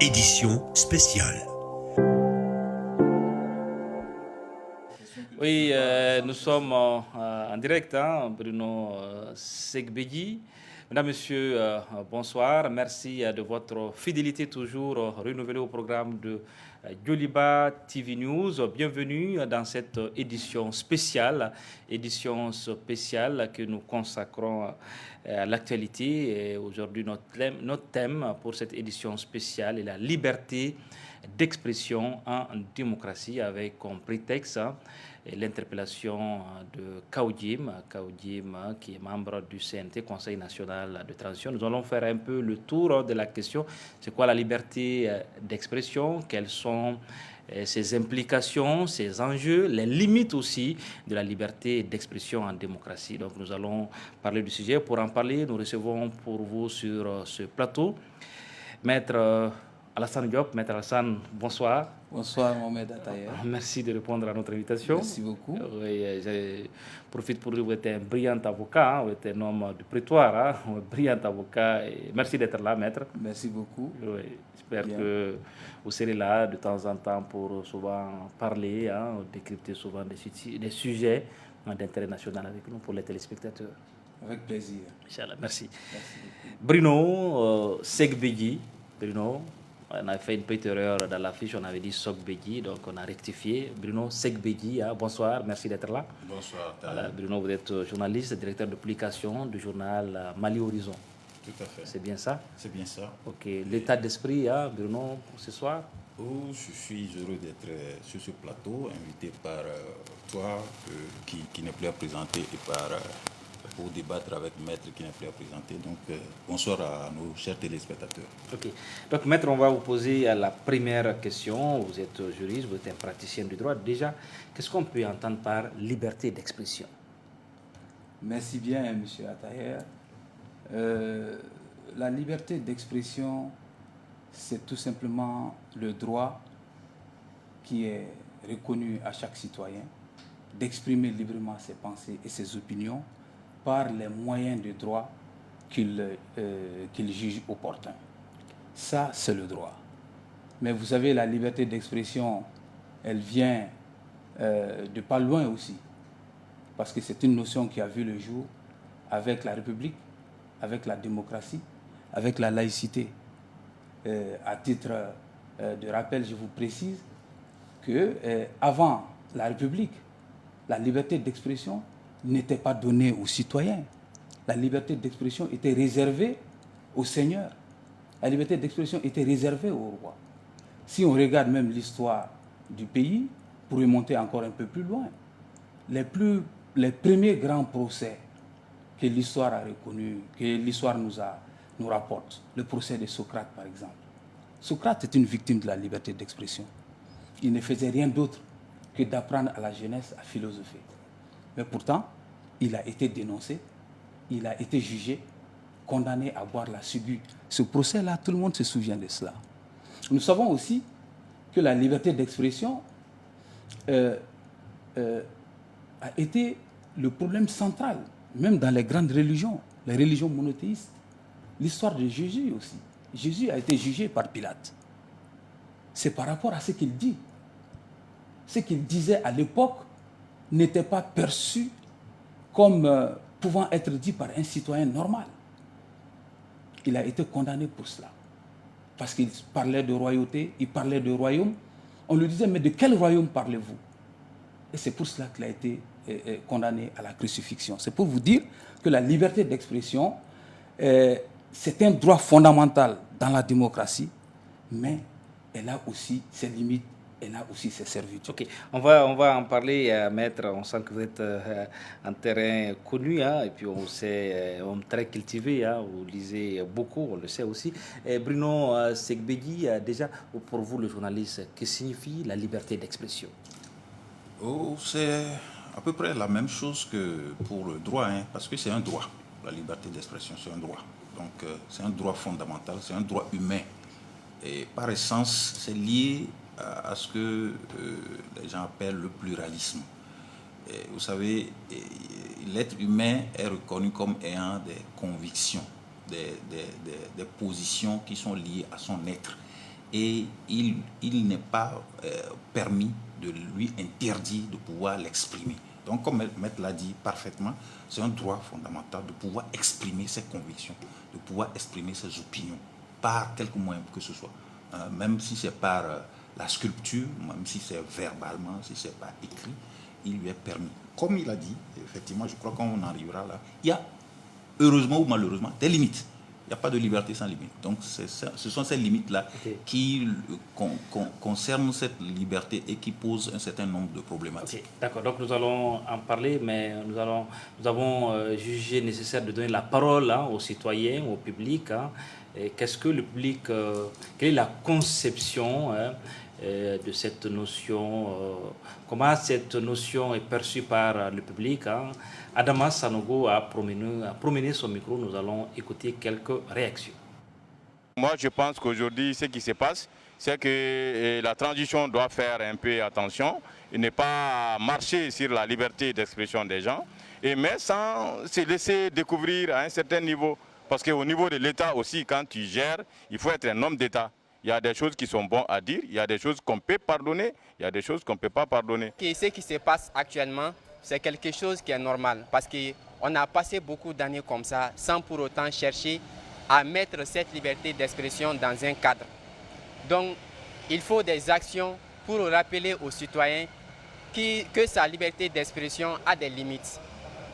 édition spéciale. Oui, nous sommes en direct, Bruno Segbegui. Mesdames, Messieurs, bonsoir. Merci de votre fidélité toujours renouvelée au programme de Joliba TV News. Bienvenue dans cette édition spéciale que nous consacrons à l'actualité. Et aujourd'hui, notre thème pour cette édition spéciale est la liberté d'expression en démocratie, avec comme prétexte l'interpellation de Kaoudim, qui est membre du CNT, Conseil national de transition. Nous allons faire un peu le tour de la question. C'est quoi la liberté d'expression? Quelles sont ses implications, ses enjeux, les limites aussi de la liberté d'expression en démocratie? Donc nous allons parler du sujet. Pour en parler, nous recevons pour vous sur ce plateau Maître Alassane Diop. Maître Alassane, bonsoir. Bonsoir Mohamed Atayer. Merci de répondre à notre invitation. Merci beaucoup. Oui, je profite pour dire que vous êtes un brillant avocat, vous êtes un homme du prétoire, un brillant avocat. Et merci d'être là, maître. Merci beaucoup. Oui, j'espère que vous serez là de temps en temps pour souvent parler, décrypter souvent des sujets d'intérêt national avec nous pour les téléspectateurs. Avec plaisir. Inch'Allah, merci. Merci beaucoup. Bruno Segbegui. Bruno, on a fait une petite erreur dans l'affiche, on avait dit Sogbegui, donc on a rectifié. Bruno Segbegui, bonsoir, merci d'être là. Bonsoir. Voilà, Bruno, vous êtes journaliste, directeur de publication du journal Mali Horizon. Tout à fait. C'est bien ça? C'est bien ça. Ok. L'état d'esprit, Bruno, pour ce soir? Oh, je suis heureux d'être sur ce plateau, invité par toi, qui n'est plus à présenter, et pour débattre avec Maître qui n'est plus à présenter. Donc, bonsoir à nos chers téléspectateurs. Ok. Donc, Maître, on va vous poser la première question. Vous êtes juriste, vous êtes un praticien du droit. Déjà, qu'est-ce qu'on peut entendre par liberté d'expression? Merci bien, M. Atayer. La liberté d'expression, c'est tout simplement le droit qui est reconnu à chaque citoyen d'exprimer librement ses pensées et ses opinions par les moyens de droit qu'il juge opportuns. Ça, c'est le droit. Mais vous savez, la liberté d'expression, elle vient de pas loin aussi. Parce que c'est une notion qui a vu le jour avec la République, avec la démocratie, avec la laïcité. À titre de rappel, je vous précise que avant la République, la liberté d'expression n'était pas donnée aux citoyens. La liberté d'expression était réservée aux seigneurs. La liberté d'expression était réservée au roi. Si on regarde même l'histoire du pays, pour remonter encore un peu plus loin, les premiers grands procès que l'histoire a reconnus, que l'histoire nous rapporte, le procès de Socrate par exemple. Socrate est une victime de la liberté d'expression. Il ne faisait rien d'autre que d'apprendre à la jeunesse à philosopher. Mais pourtant, il a été dénoncé, il a été jugé, condamné à boire la ciguë. Ce procès-là, tout le monde se souvient de cela. Nous savons aussi que la liberté d'expression a été le problème central, même dans les grandes religions, les religions monothéistes. L'histoire de Jésus aussi. Jésus a été jugé par Pilate. C'est par rapport à ce qu'il dit. Ce qu'il disait à l'époque n'était pas perçu comme pouvant être dit par un citoyen normal. Il a été condamné pour cela. Parce qu'il parlait de royauté, il parlait de royaume. On lui disait, mais de quel royaume parlez-vous? Et c'est pour cela qu'il a été condamné à la crucifixion. C'est pour vous dire que la liberté d'expression, c'est un droit fondamental dans la démocratie, mais elle a aussi ses limites, elle a aussi ses servitudes. Ok, on va en parler, maître. On sent que vous êtes en terrain connu, et puis on sait, homme très cultivé, vous lisez beaucoup, on le sait aussi. Bruno Segbegui, déjà, pour vous, le journaliste, que signifie la liberté d'expression? Oh, c'est à peu près la même chose que pour le droit, parce que c'est un droit. La liberté d'expression, c'est un droit. Donc, c'est un droit fondamental, c'est un droit humain. Et par essence, c'est lié à ce que les gens appellent le pluralisme. Et vous savez, l'être humain est reconnu comme ayant des convictions, des positions qui sont liées à son être. et il n'est pas permis de lui interdire de pouvoir l'exprimer. Donc, comme Maître l'a dit parfaitement, c'est un droit fondamental de pouvoir exprimer ses convictions, de pouvoir exprimer ses opinions par quelque moyen que ce soit. Même si c'est par la sculpture, même si c'est verbalement, si c'est pas écrit, il lui est permis. Comme il a dit, effectivement, je crois qu'on arrivera là, il y a, heureusement ou malheureusement, des limites. Il n'y a pas de liberté sans limite. Donc, ce sont ces limites-là qui concernent cette liberté et qui posent un certain nombre de problématiques. D'accord, donc nous allons en parler, mais nous avons jugé nécessaire de donner la parole aux citoyens, au public. Qu'est-ce que le public, quelle est la conception de cette notion, comment cette notion est perçue par le public. Adama Sanogo a promené son micro, nous allons écouter quelques réactions. Moi, je pense qu'aujourd'hui, ce qui se passe, c'est que la transition doit faire un peu attention et ne pas marcher sur la liberté d'expression des gens, mais sans se laisser découvrir à un certain niveau. Parce qu'au niveau de l'État aussi, quand tu gères, il faut être un homme d'État. Il y a des choses qui sont bonnes à dire, il y a des choses qu'on peut pardonner, il y a des choses qu'on ne peut pas pardonner. Ce qui se passe actuellement, c'est quelque chose qui est normal. Parce qu'on a passé beaucoup d'années comme ça, sans pour autant chercher à mettre cette liberté d'expression dans un cadre. Donc, il faut des actions pour rappeler aux citoyens que sa liberté d'expression a des limites.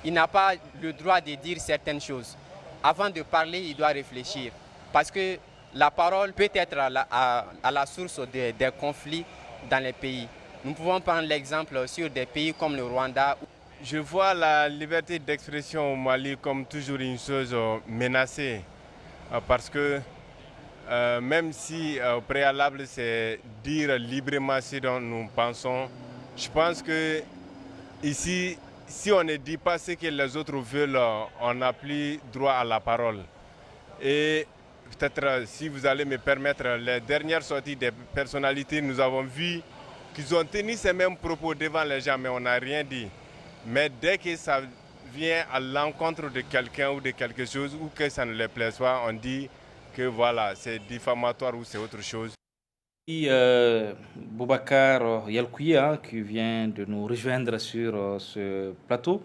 Il n'a pas le droit de dire certaines choses. Avant de parler, il doit réfléchir. Parce que la parole peut être à la source des conflits dans les pays. Nous pouvons prendre l'exemple sur des pays comme le Rwanda. Je vois la liberté d'expression au Mali comme toujours une chose menacée. Parce que même si au préalable c'est dire librement ce dont nous pensons, je pense que ici, si on ne dit pas ce que les autres veulent, on n'a plus droit à la parole. Et peut-être, si vous allez me permettre, les dernières sorties des personnalités, nous avons vu qu'ils ont tenu ces mêmes propos devant les gens, mais on n'a rien dit. Mais dès que ça vient à l'encontre de quelqu'un ou de quelque chose, ou que ça ne les plaise pas, on dit que voilà, c'est diffamatoire ou c'est autre chose. Et Boubacar Yalkouya qui vient de nous rejoindre sur ce plateau.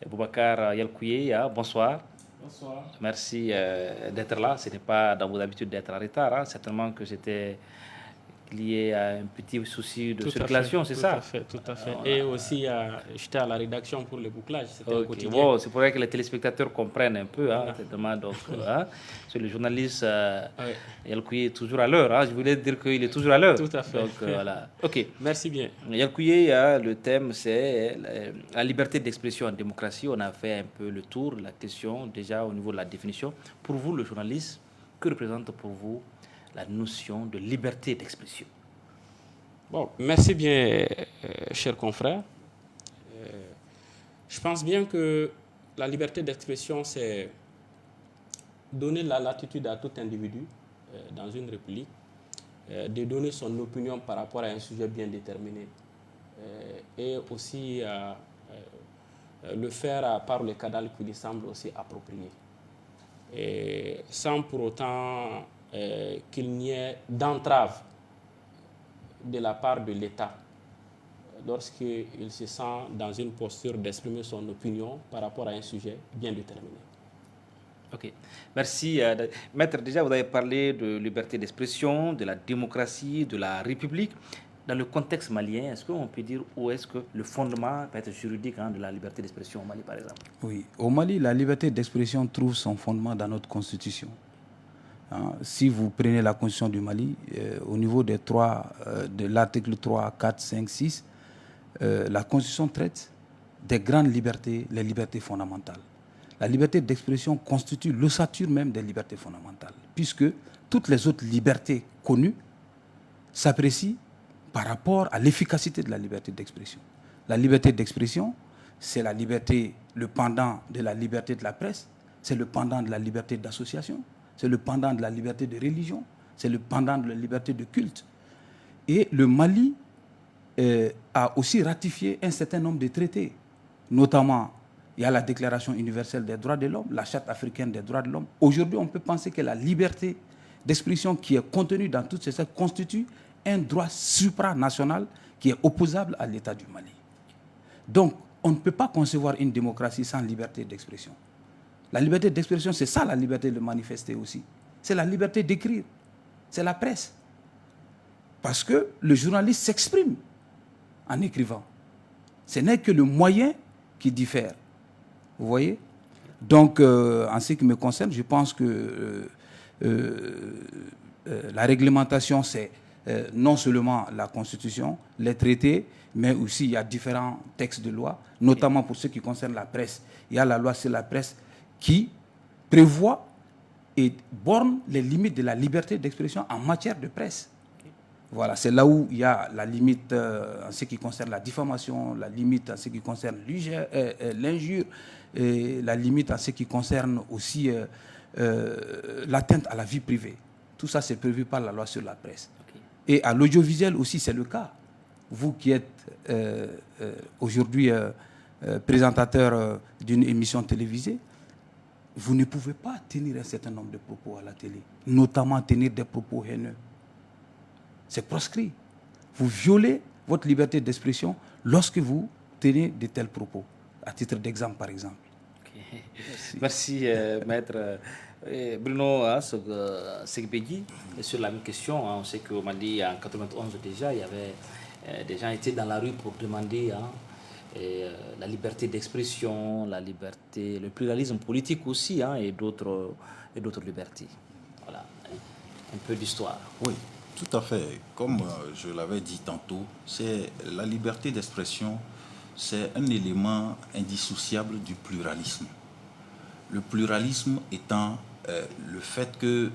Boubacar Yalkouya, bonsoir. Bonsoir. Merci d'être là. Ce n'est pas dans vos habitudes d'être en retard. Certainement que c'était lié à un petit souci de circulation, c'est ça? Tout à fait. Et aussi, j'étais à la rédaction pour le bouclage. C'était un quotidien. Bon, c'est pour ça que les téléspectateurs comprennent un peu. Donc, c'est le journaliste Yalkouye est toujours à l'heure. Je voulais dire qu'il est toujours à l'heure. Tout à fait. Donc, voilà. OK. Merci bien. Yalkouye, le thème, c'est la liberté d'expression en démocratie. On a fait un peu le tour, la question, déjà au niveau de la définition. Pour vous, le journaliste, que représente pour vous la notion de liberté d'expression? Bon, merci bien, chers confrères. Je pense bien que la liberté d'expression, c'est donner la latitude à tout individu dans une république, de donner son opinion par rapport à un sujet bien déterminé, et aussi le faire par le canal qui lui semble aussi approprié, et sans pour autant qu'il n'y ait d'entrave de la part de l'État lorsqu'il se sent dans une posture d'exprimer son opinion par rapport à un sujet bien déterminé. Ok, merci. Maître, déjà vous avez parlé de liberté d'expression, de la démocratie, de la République. Dans le contexte malien, est-ce qu'on peut dire où est-ce que le fondement peut être juridique de la liberté d'expression au Mali, par exemple? Oui, au Mali, la liberté d'expression trouve son fondement dans notre constitution. Si vous prenez la constitution du Mali, au niveau de l'article 3, 4, 5, 6, la constitution traite des grandes libertés, les libertés fondamentales. La liberté d'expression constitue l'ossature même des libertés fondamentales, puisque toutes les autres libertés connues s'apprécient par rapport à l'efficacité de la liberté d'expression. La liberté d'expression, c'est la liberté, le pendant de la liberté de la presse, c'est le pendant de la liberté d'association, c'est le pendant de la liberté de religion, c'est le pendant de la liberté de culte. Et le Mali a aussi ratifié un certain nombre de traités. Notamment, il y a la Déclaration universelle des droits de l'homme, la Charte africaine des droits de l'homme. Aujourd'hui, on peut penser que la liberté d'expression qui est contenu dans toutes ces textes constitue un droit supranational qui est opposable à l'État du Mali. Donc, on ne peut pas concevoir une démocratie sans liberté d'expression. La liberté d'expression, c'est ça la liberté de manifester aussi. C'est la liberté d'écrire. C'est la presse. Parce que le journaliste s'exprime en écrivant. Ce n'est que le moyen qui diffère. Vous voyez? Donc, en ce qui me concerne, je pense que la réglementation, c'est non seulement la Constitution, les traités, mais aussi il y a différents textes de loi, notamment pour ce qui concerne la presse. Il y a la loi sur la presse qui prévoit et borne les limites de la liberté d'expression en matière de presse. Voilà, c'est là où il y a la limite en ce qui concerne la diffamation, la limite en ce qui concerne l'injure, et la limite en ce qui concerne aussi l'atteinte à la vie privée. Tout ça, c'est prévu par la loi sur la presse. Et à l'audiovisuel aussi, c'est le cas. Vous qui êtes aujourd'hui présentateur d'une émission télévisée, vous ne pouvez pas tenir un certain nombre de propos à la télé, notamment tenir des propos haineux. C'est proscrit. Vous violez votre liberté d'expression lorsque vous tenez de tels propos, à titre d'exemple par exemple. Okay. Merci, maître. Bruno Segbegui, sur la même question, on sait qu'au Mali, en 1991 déjà, il y avait des gens qui étaient dans la rue pour demander la liberté d'expression, la liberté, le pluralisme politique aussi, et d'autres libertés. Voilà, un peu d'histoire. Oui, tout à fait. Comme je l'avais dit tantôt, c'est la liberté d'expression, c'est un élément indissociable du pluralisme. Le pluralisme étant le fait que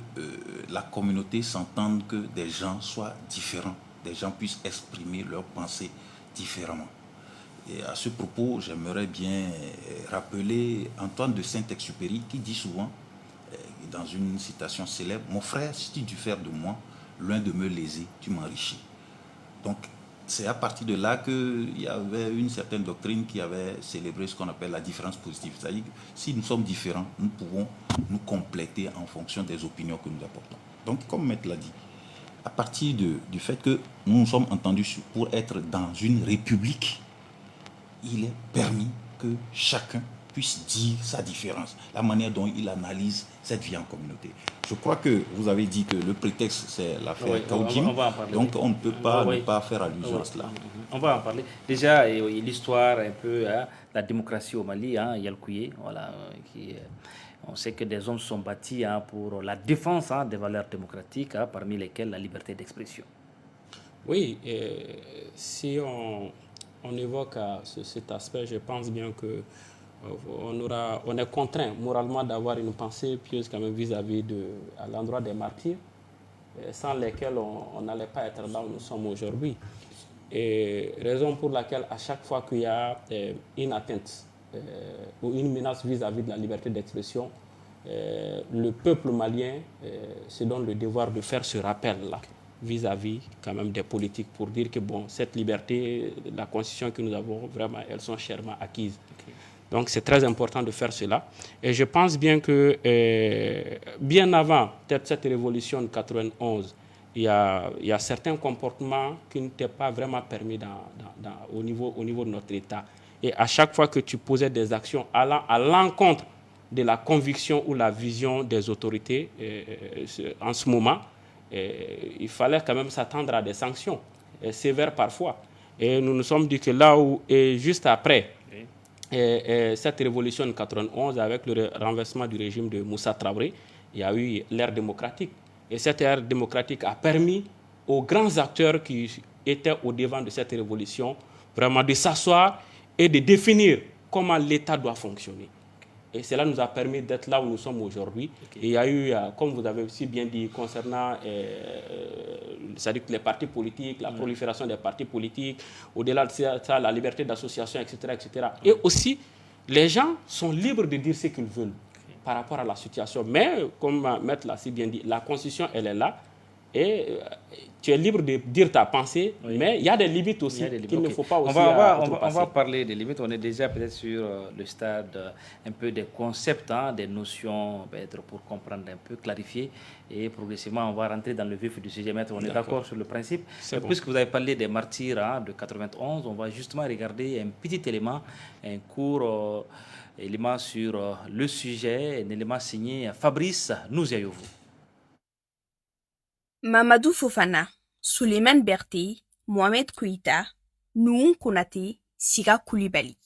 la communauté s'entende, que des gens soient différents, des gens puissent exprimer leurs pensées différemment. Et à ce propos, j'aimerais bien rappeler Antoine de Saint-Exupéry qui dit souvent, dans une citation célèbre, « Mon frère, si tu diffères de moi, loin de me léser, tu m'enrichis. » Donc, c'est à partir de là qu'il y avait une certaine doctrine qui avait célébré ce qu'on appelle la différence positive. C'est-à-dire que si nous sommes différents, nous pouvons nous compléter en fonction des opinions que nous apportons. Donc, comme Maître l'a dit, à partir du fait que nous nous sommes entendus pour être dans une république, il est permis que chacun puisse dire sa différence, la manière dont il analyse cette vie en communauté. Je crois que vous avez dit que le prétexte, c'est l'affaire Kaoudim, donc on ne peut pas ne pas faire allusion à cela. On va en parler. Déjà, l'histoire un peu, la démocratie au Mali, Yalkouye, voilà, on sait que des hommes sont bâtis pour la défense des valeurs démocratiques, parmi lesquelles la liberté d'expression. Oui, si on évoque cet aspect, je pense bien que on est contraint moralement d'avoir une pensée pieuse quand même vis-à-vis à l'endroit des martyrs, sans lesquels on n'allait pas être là où nous sommes aujourd'hui. Et raison pour laquelle à chaque fois qu'il y a une atteinte ou une menace vis-à-vis de la liberté d'expression, le peuple malien se donne le devoir de faire ce rappel-là vis-à-vis quand même des politiques pour dire que bon, cette liberté, la constitution que nous avons, vraiment, elles sont chèrement acquises. Okay. Donc c'est très important de faire cela. Et je pense bien que bien avant peut-être cette révolution de 91, il y a certains comportements qui n'étaient pas vraiment permis au niveau de notre État. Et à chaque fois que tu posais des actions allant à l'encontre de la conviction ou la vision des autorités en ce moment, il fallait quand même s'attendre à des sanctions sévères parfois. Et nous nous sommes dit que là où, juste après cette révolution de 91, avec le renversement du régime de Moussa Traoré, il y a eu l'ère démocratique. Et cette ère démocratique a permis aux grands acteurs qui étaient au devant de cette révolution vraiment de s'asseoir et de définir comment l'État doit fonctionner. Et cela nous a permis d'être là où nous sommes aujourd'hui. Okay. Et il y a eu, comme vous avez aussi bien dit, concernant c'est-à-dire les partis politiques, la prolifération des partis politiques, au-delà de ça, la liberté d'association, etc., etc. Et aussi, les gens sont libres de dire ce qu'ils veulent par rapport à la situation. Mais, comme Maître l'a si bien dit, la Constitution, elle est là. Et tu es libre de dire ta pensée, mais il y a des limites aussi qu'il ne faut pas aussi on va parler des limites. On est déjà peut-être sur le stade un peu des concepts, des notions, peut-être pour comprendre un peu, clarifier. Et progressivement, on va rentrer dans le vif du sujet. On est d'accord sur le principe. Bon. Puisque vous avez parlé des martyrs de 91, on va justement regarder un petit élément, un court élément sur le sujet, un élément signé Fabrice Nouziayovu. Mamadou Fofana, Souleymane Berté, Mohamed Kouita, Nouhou Konaté, Sira Koulibaly.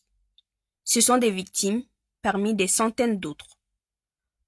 Ce sont des victimes parmi des centaines d'autres.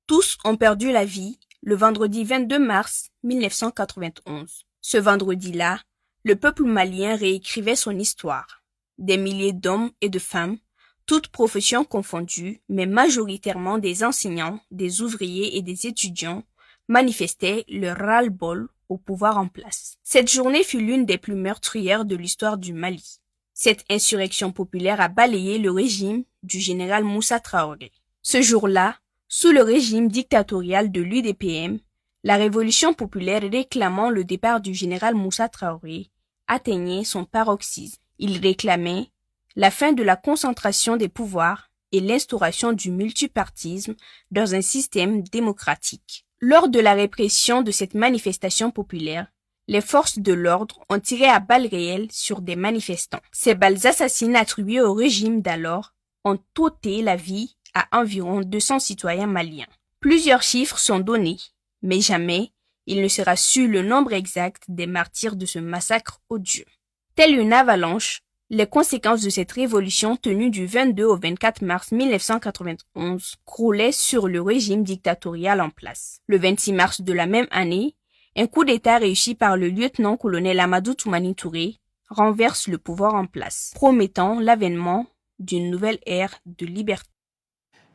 Tous ont perdu la vie le vendredi 22 mars 1991. Ce vendredi-là, le peuple malien réécrivait son histoire. Des milliers d'hommes et de femmes, toutes professions confondues, mais majoritairement des enseignants, des ouvriers et des étudiants, manifestaient leur ras-le-bol au pouvoir en place. Cette journée fut l'une des plus meurtrières de l'histoire du Mali. Cette insurrection populaire a balayé le régime du général Moussa Traoré. Ce jour-là, sous le régime dictatorial de l'UDPM, la révolution populaire réclamant le départ du général Moussa Traoré atteignait son paroxysme. Il réclamait la fin de la concentration des pouvoirs et l'instauration du multipartisme dans un système démocratique. Lors de la répression de cette manifestation populaire, les forces de l'ordre ont tiré à balles réelles sur des manifestants. Ces balles assassines attribuées au régime d'alors ont ôté la vie à environ 200 citoyens maliens. Plusieurs chiffres sont donnés, mais jamais il ne sera su le nombre exact des martyrs de ce massacre odieux. Telle une avalanche, les conséquences de cette révolution tenue du 22 au 24 mars 1991 croulaient sur le régime dictatorial en place. Le 26 mars de la même année, un coup d'État réussi par le lieutenant-colonel Amadou Toumani Touré renverse le pouvoir en place, promettant l'avènement d'une nouvelle ère de liberté.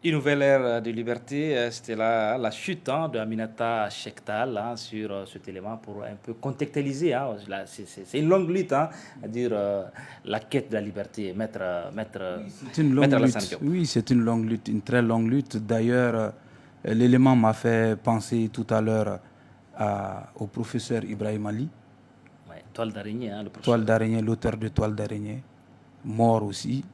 Une nouvelle ère de liberté, c'était la chute de Aminata Chektal sur cet élément pour un peu contextualiser. C'est une longue lutte, à dire la quête de la liberté, maître c'est une longue lutte. Oui, c'est une longue lutte, une très longue lutte. D'ailleurs, l'élément m'a fait penser tout à l'heure au professeur Ibrahim Ali. Ouais, Toile d'araignée, le professeur. Toile d'araignée, l'auteur de Toile d'araignée, mort aussi,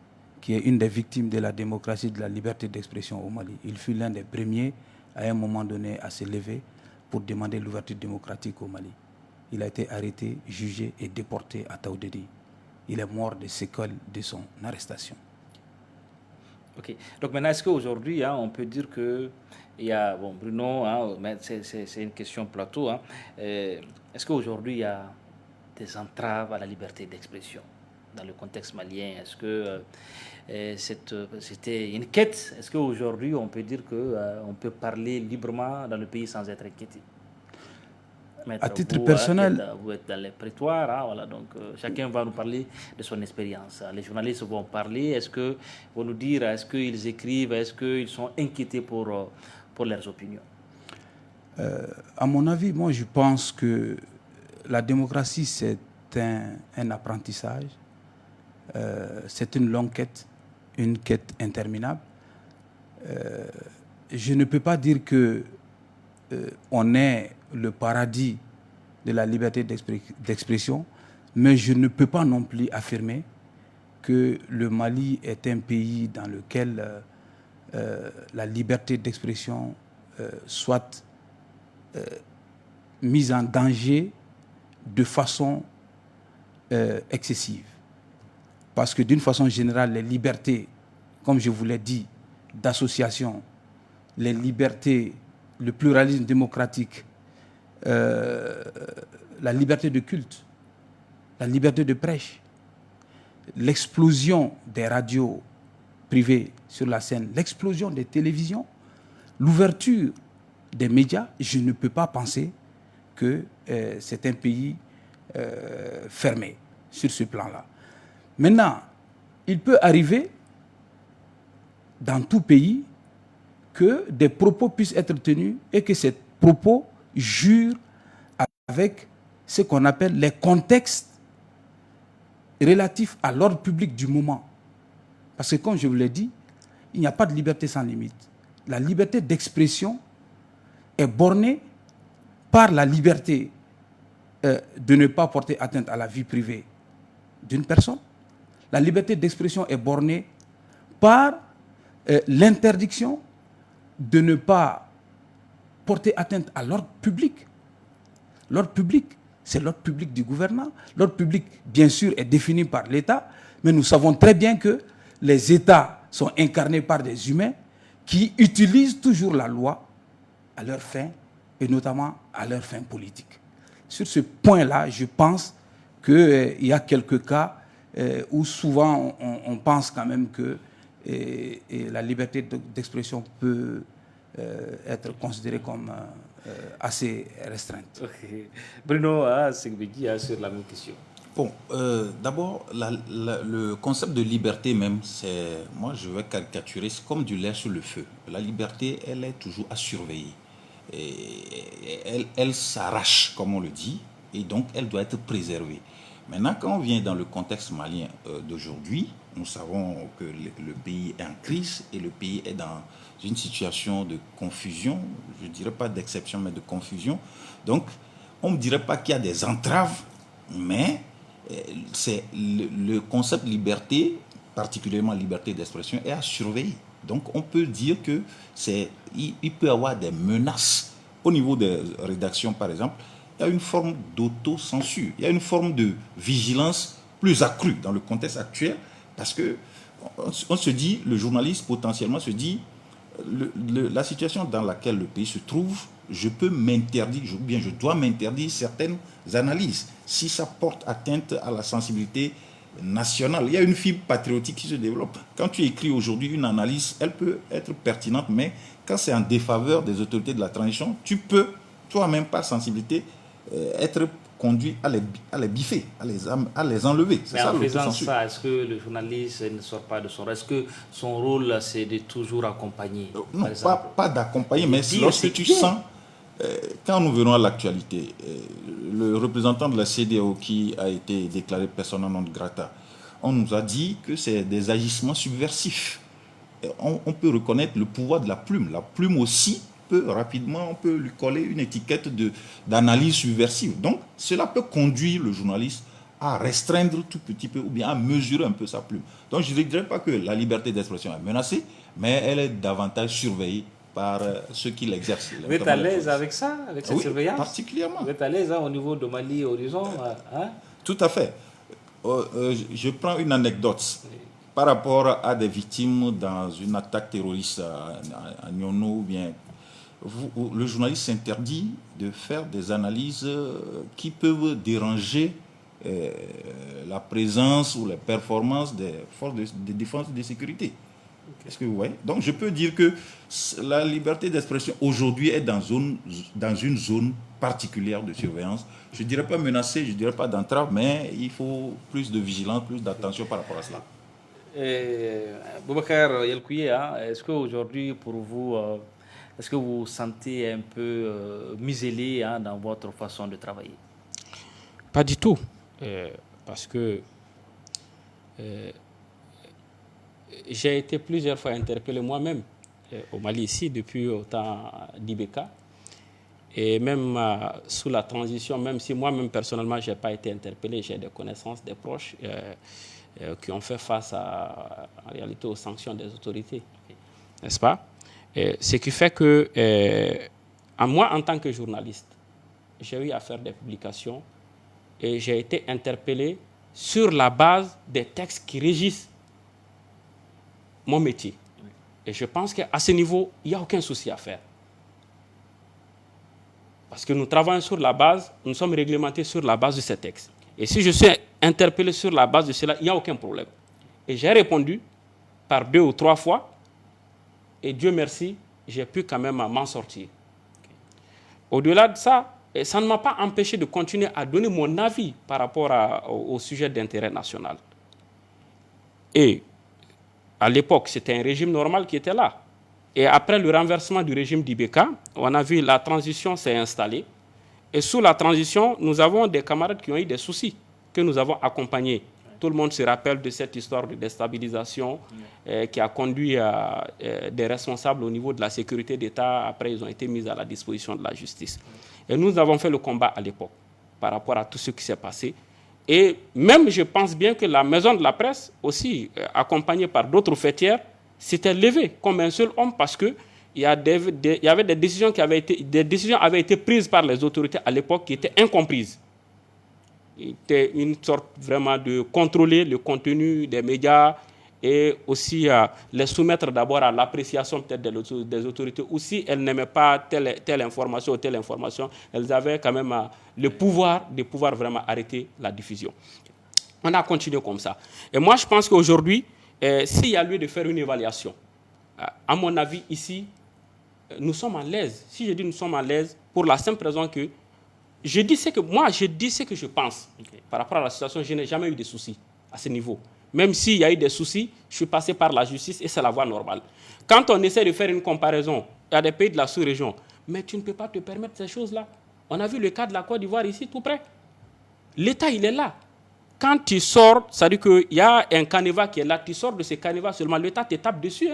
qui est une des victimes de la démocratie, de la liberté d'expression au Mali. Il fut l'un des premiers, à un moment donné, à se lever pour demander l'ouverture démocratique au Mali. Il a été arrêté, jugé et déporté à Taoudédi. Il est mort des séquelles de son arrestation. Ok. Donc maintenant, est-ce qu'aujourd'hui, on peut dire que il y a, Bruno, mais c'est une question plateau. Est-ce qu'aujourd'hui, il y a des entraves à la liberté d'expression dans le contexte malien? Est-ce que c'était une quête? Est-ce qu'aujourd'hui, on peut dire qu'on peut parler librement dans le pays sans être inquiété? À titre personnel, vous êtes dans les prétoires, voilà, donc chacun va nous parler de son expérience. Les journalistes vont parler, vont nous dire, est-ce qu'ils écrivent, est-ce qu'ils sont inquiétés pour leurs opinions? À mon avis, moi je pense que la démocratie c'est un apprentissage, c'est une longue quête, une quête interminable. Je ne peux pas dire que on est le paradis de la liberté d'expression, mais je ne peux pas non plus affirmer que le Mali est un pays dans lequel la liberté d'expression soit mise en danger de façon excessive. Parce que d'une façon générale, les libertés, comme je vous l'ai dit, d'association, les libertés, le pluralisme démocratique, la liberté de culte, la liberté de prêche, l'explosion des radios privées sur la scène, l'explosion des télévisions, l'ouverture des médias, je ne peux pas penser que c'est un pays fermé sur ce plan-là. Maintenant, il peut arriver dans tout pays que des propos puissent être tenus et que ces propos jurent avec ce qu'on appelle les contextes relatifs à l'ordre public du moment. Parce que comme je vous l'ai dit, il n'y a pas de liberté sans limite. La liberté d'expression est bornée par la liberté de ne pas porter atteinte à la vie privée d'une personne. La liberté d'expression est bornée par l'interdiction de ne pas porter atteinte à l'ordre public. L'ordre public, c'est l'ordre public du gouvernement. L'ordre public, bien sûr, est défini par l'État, mais nous savons très bien que les États sont incarnés par des humains qui utilisent toujours la loi à leurs fins, et notamment à leurs fins politiques. Sur ce point-là, je pense qu'il y a quelques cas où souvent on pense quand même que la liberté d'expression peut être considérée comme assez restreinte. Okay. Bruno Segbegui sur la même question. Bon, d'abord, le concept de liberté même, moi je vais caricaturer, c'est comme du lait sur le feu. La liberté, elle est toujours à surveiller. Et elle s'arrache, comme on le dit, et donc elle doit être préservée. Maintenant, quand on vient dans le contexte malien d'aujourd'hui, nous savons que le pays est en crise et le pays est dans une situation de confusion, je ne dirais pas d'exception, mais de confusion. Donc, on ne dirait pas qu'il y a des entraves, mais c'est le concept de liberté, particulièrement liberté d'expression, est à surveiller. Donc, on peut dire que il peut y avoir des menaces. Au niveau des rédactions, par exemple, il y a une forme d'autocensure, il y a une forme de vigilance plus accrue dans le contexte actuel, parce que on se dit, le journaliste potentiellement se dit, la situation dans laquelle le pays se trouve, je peux m'interdire, ou bien je dois m'interdire certaines analyses, si ça porte atteinte à la sensibilité nationale. Il y a une fibre patriotique qui se développe. Quand tu écris aujourd'hui une analyse, elle peut être pertinente, mais quand c'est en défaveur des autorités de la transition, tu peux, toi-même par sensibilité, être conduit à les biffer, à les enlever. Mais en faisant ça, est-ce que le journaliste ne sort pas de son rôle? Est-ce que son rôle, c'est de toujours accompagner? Non, pas d'accompagner, mais lorsque tu sens, quand nous venons à l'actualité, le représentant de la CEDEAO qui a été déclaré persona non grata, on nous a dit que c'est des agissements subversifs. On peut reconnaître le pouvoir de la plume. La plume aussi on peut lui coller une étiquette d'analyse subversive. Donc, cela peut conduire le journaliste à restreindre tout petit peu ou bien à mesurer un peu sa plume. Donc, je ne dirais pas que la liberté d'expression est menacée, mais elle est davantage surveillée par ceux qui l'exercent. Vous êtes à l'aise avec ça, avec cette surveillance? Particulièrement. Vous êtes à l'aise au niveau de Mali, Horizon Tout à fait. Je prends une anecdote. Par rapport à des victimes dans une attaque terroriste à Nyono ou bien... le journaliste s'interdit de faire des analyses qui peuvent déranger la présence ou les performances des forces de défense et de sécurité. Est-ce que vous voyez? Donc je peux dire que la liberté d'expression aujourd'hui est dans une zone particulière de surveillance. Je ne dirais pas menacée, je ne dirais pas d'entrave, mais il faut plus de vigilance, plus d'attention par rapport à cela. Boubacar Yelkouye, est-ce qu'aujourd'hui pour vous... est-ce que vous vous sentez un peu muselé dans votre façon de travailler? Pas du tout. Parce que j'ai été plusieurs fois interpellé moi-même au Mali ici depuis au temps d'Ibeka. Et même sous la transition, même si moi-même personnellement je n'ai pas été interpellé, j'ai des connaissances, des proches qui ont fait face en réalité aux sanctions des autorités. N'est-ce pas? Ce qui fait que, moi, en tant que journaliste, j'ai eu à faire des publications et j'ai été interpellé sur la base des textes qui régissent mon métier. Et je pense qu'à ce niveau, il n'y a aucun souci à faire. Parce que nous travaillons sur la base, nous sommes réglementés sur la base de ces textes. Et si je suis interpellé sur la base de cela, il n'y a aucun problème. Et j'ai répondu par 2 ou 3 fois. Et Dieu merci, j'ai pu quand même m'en sortir. Au-delà de ça, ça ne m'a pas empêché de continuer à donner mon avis par rapport au sujet d'intérêt national. Et à l'époque, c'était un régime normal qui était là. Et après le renversement du régime d'Ibeka, on a vu la transition s'est installée. Et sous la transition, nous avons des camarades qui ont eu des soucis, que nous avons accompagnés. Tout le monde se rappelle de cette histoire de déstabilisation qui a conduit à des responsables au niveau de la sécurité d'État. Après, ils ont été mis à la disposition de la justice. Et nous avons fait le combat à l'époque. par rapport à tout ce qui s'est passé. Et même, je pense bien que la maison de la presse, aussi, accompagnée par d'autres fêtières, s'était levée comme un seul homme parce que il y avait des décisions avaient été prises par les autorités à l'époque qui étaient incomprises. C'était une sorte vraiment de contrôler le contenu des médias et aussi les soumettre d'abord à l'appréciation peut-être des autorités. Ou si elles n'aimaient pas telle information ou telle information, elles avaient quand même le pouvoir de pouvoir vraiment arrêter la diffusion. On a continué comme ça. Et moi, je pense qu'aujourd'hui, s'il y a lieu de faire une évaluation, à mon avis, ici, nous sommes à l'aise. Si je dis nous sommes à l'aise, pour la simple raison que je dis ce que je pense. Par rapport à la situation, je n'ai jamais eu de soucis à ce niveau. Même s'il y a eu des soucis, je suis passé par la justice et c'est la voie normale. Quand on essaie de faire une comparaison, il y a des pays de la sous-région, mais tu ne peux pas te permettre ces choses-là. On a vu le cas de la Côte d'Ivoire ici, tout près. L'État, il est là. Quand tu sors, ça veut dire qu'il y a un canevas qui est là, tu sors de ce canevas seulement, l'État te tape dessus.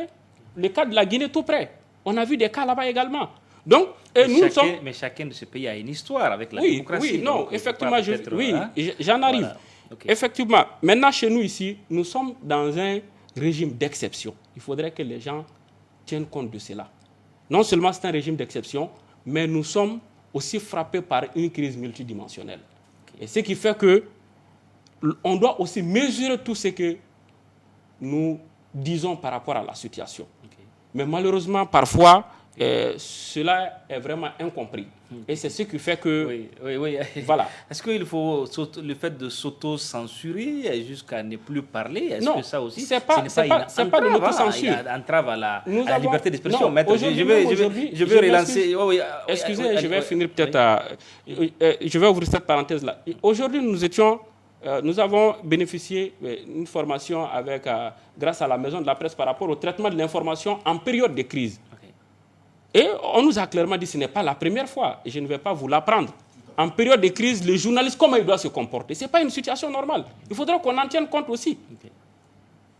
Le cas de la Guinée, tout près. On a vu des cas là-bas également. Donc, mais chacun de ces pays a une histoire avec la démocratie. Oui, non, effectivement, j'en arrive. Voilà. Okay. Effectivement, maintenant chez nous ici, nous sommes dans un régime d'exception. Il faudrait que les gens tiennent compte de cela. Non seulement c'est un régime d'exception, mais nous sommes aussi frappés par une crise multidimensionnelle. Okay. Et ce qui fait que on doit aussi mesurer tout ce que nous disons par rapport à la situation. Okay. Mais malheureusement, parfois, cela est vraiment incompris. Et c'est ce qui fait que... Oui. Voilà. Est-ce qu'il faut le fait de s'auto-censurer jusqu'à ne plus parler? Est-ce non, que ça aussi, c'est pas de l'autocensure. Il entrave à la liberté d'expression. Je vais relancer... Excusez, je vais finir peut-être je vais ouvrir cette parenthèse-là. Aujourd'hui, nous avons bénéficié d'une formation grâce à la Maison de la Presse par rapport au traitement de l'information en période de crise. Et on nous a clairement dit que ce n'est pas la première fois, et je ne vais pas vous l'apprendre. En période de crise, le journaliste, comment il doit se comporter? Ce n'est pas une situation normale. Il faudra qu'on en tienne compte aussi. Okay.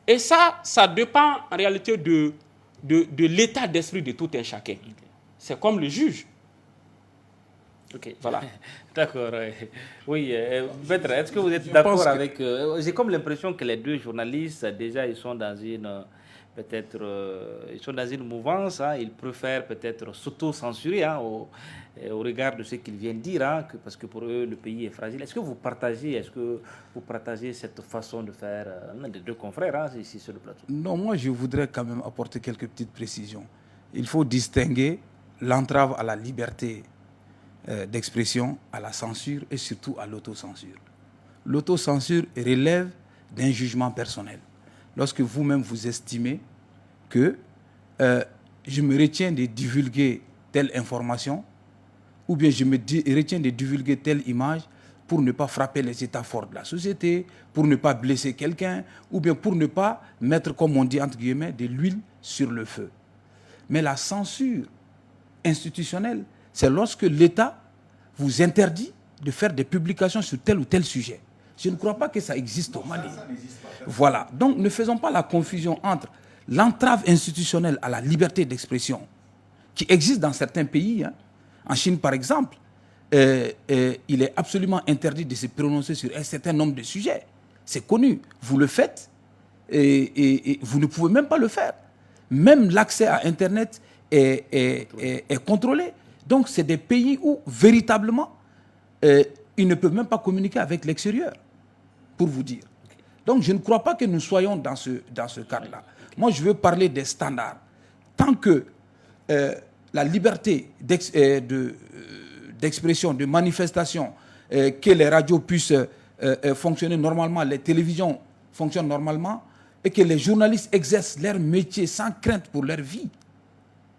Et ça dépend en réalité de l'état d'esprit de tout un chacun. Okay. C'est comme le juge. Ok, voilà. D'accord. Oui, Maître, est-ce que vous êtes d'accord avec... J'ai comme l'impression que les deux journalistes, déjà, ils sont dans une... ils sont dans une mouvance, ils préfèrent peut-être s'auto-censurer au regard de ce qu'ils viennent dire, parce que pour eux, le pays est fragile. Est-ce que vous partagez cette façon de faire des deux confrères ici sur le plateau? Non, moi je voudrais quand même apporter quelques petites précisions. Il faut distinguer l'entrave à la liberté d'expression, à la censure et surtout à l'autocensure. L'autocensure relève d'un jugement personnel. Lorsque vous-même vous estimez que je me retiens de divulguer telle information ou bien je me retiens de divulguer telle image pour ne pas frapper les états forts de la société, pour ne pas blesser quelqu'un ou bien pour ne pas mettre, comme on dit entre guillemets, de l'huile sur le feu. Mais la censure institutionnelle, c'est lorsque l'État vous interdit de faire des publications sur tel ou tel sujet. Je ne crois pas que ça existe au Mali. Voilà. Donc, ne faisons pas la confusion entre l'entrave institutionnelle à la liberté d'expression qui existe dans certains pays. En Chine, par exemple, il est absolument interdit de se prononcer sur un certain nombre de sujets. C'est connu. Vous le faites et vous ne pouvez même pas le faire. Même l'accès à Internet est contrôlé. Donc, c'est des pays où, véritablement, ils ne peuvent même pas communiquer avec l'extérieur, pour vous dire. Donc, je ne crois pas que nous soyons dans ce cadre-là. Moi, je veux parler des standards. Tant que la liberté d'expression, de manifestation, que les radios puissent fonctionner normalement, les télévisions fonctionnent normalement, et que les journalistes exercent leur métier sans crainte pour leur vie,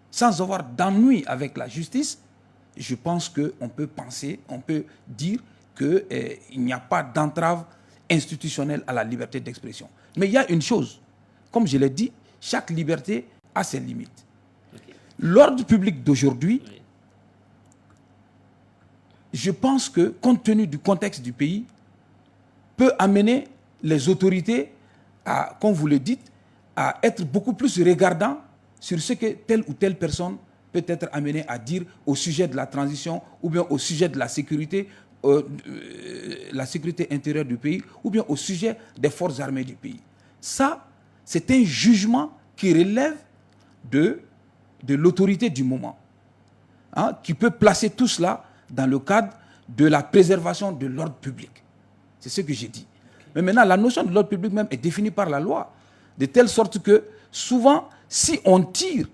sans avoir d'ennui avec la justice, je pense qu'on peut penser, on peut dire qu'il n'y a pas d'entrave institutionnelle à la liberté d'expression. Mais il y a une chose, comme je l'ai dit, chaque liberté a ses limites. Okay. L'ordre public d'aujourd'hui, oui, je pense que, compte tenu du contexte du pays, peut amener les autorités à, comme vous le dites, à être beaucoup plus regardants sur ce que telle ou telle personne peut être amenée à dire au sujet de la transition ou bien au sujet de la sécurité la sécurité intérieure du pays ou bien au sujet des forces armées du pays. Ça, c'est un jugement qui relève de l'autorité du moment, hein, qui peut placer tout cela dans le cadre de la préservation de l'ordre public. C'est ce que j'ai dit. Mais maintenant, la notion de l'ordre public même est définie par la loi, de telle sorte que souvent, si on tire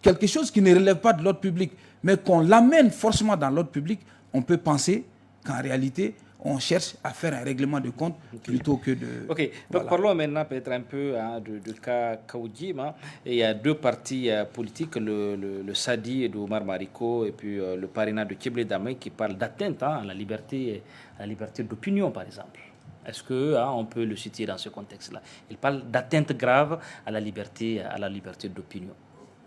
quelque chose qui ne relève pas de l'ordre public, mais qu'on l'amène forcément dans l'ordre public, on peut penser qu'en réalité, on cherche à faire un règlement de compte plutôt que de... Ok, donc voilà. parlons maintenant peut-être un peu de cas Kawujim. Hein. Il y a deux partis politiques, le SADI de Omar Mariko et puis le Parena de Tchéblé Damé qui parlent d'atteinte à la liberté d'opinion, par exemple. Est-ce qu'on peut le citer dans ce contexte-là? Il parle d'atteinte grave à la liberté d'opinion.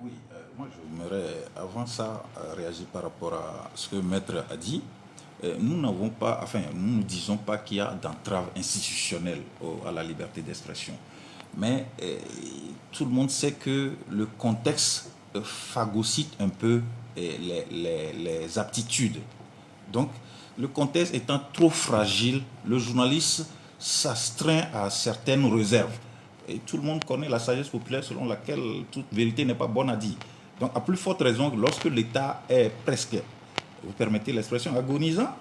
Oui, moi j'aimerais avant ça réagir par rapport à ce que Maître a dit. Nous ne disons pas qu'il y a d'entrave institutionnelle à la liberté d'expression. Mais tout le monde sait que le contexte phagocyte un peu les aptitudes. Donc, le contexte étant trop fragile, le journaliste s'astreint à certaines réserves. Et tout le monde connaît la sagesse populaire selon laquelle toute vérité n'est pas bonne à dire. Donc, à plus forte raison, lorsque l'État est presque, vous permettez l'expression, agonisant,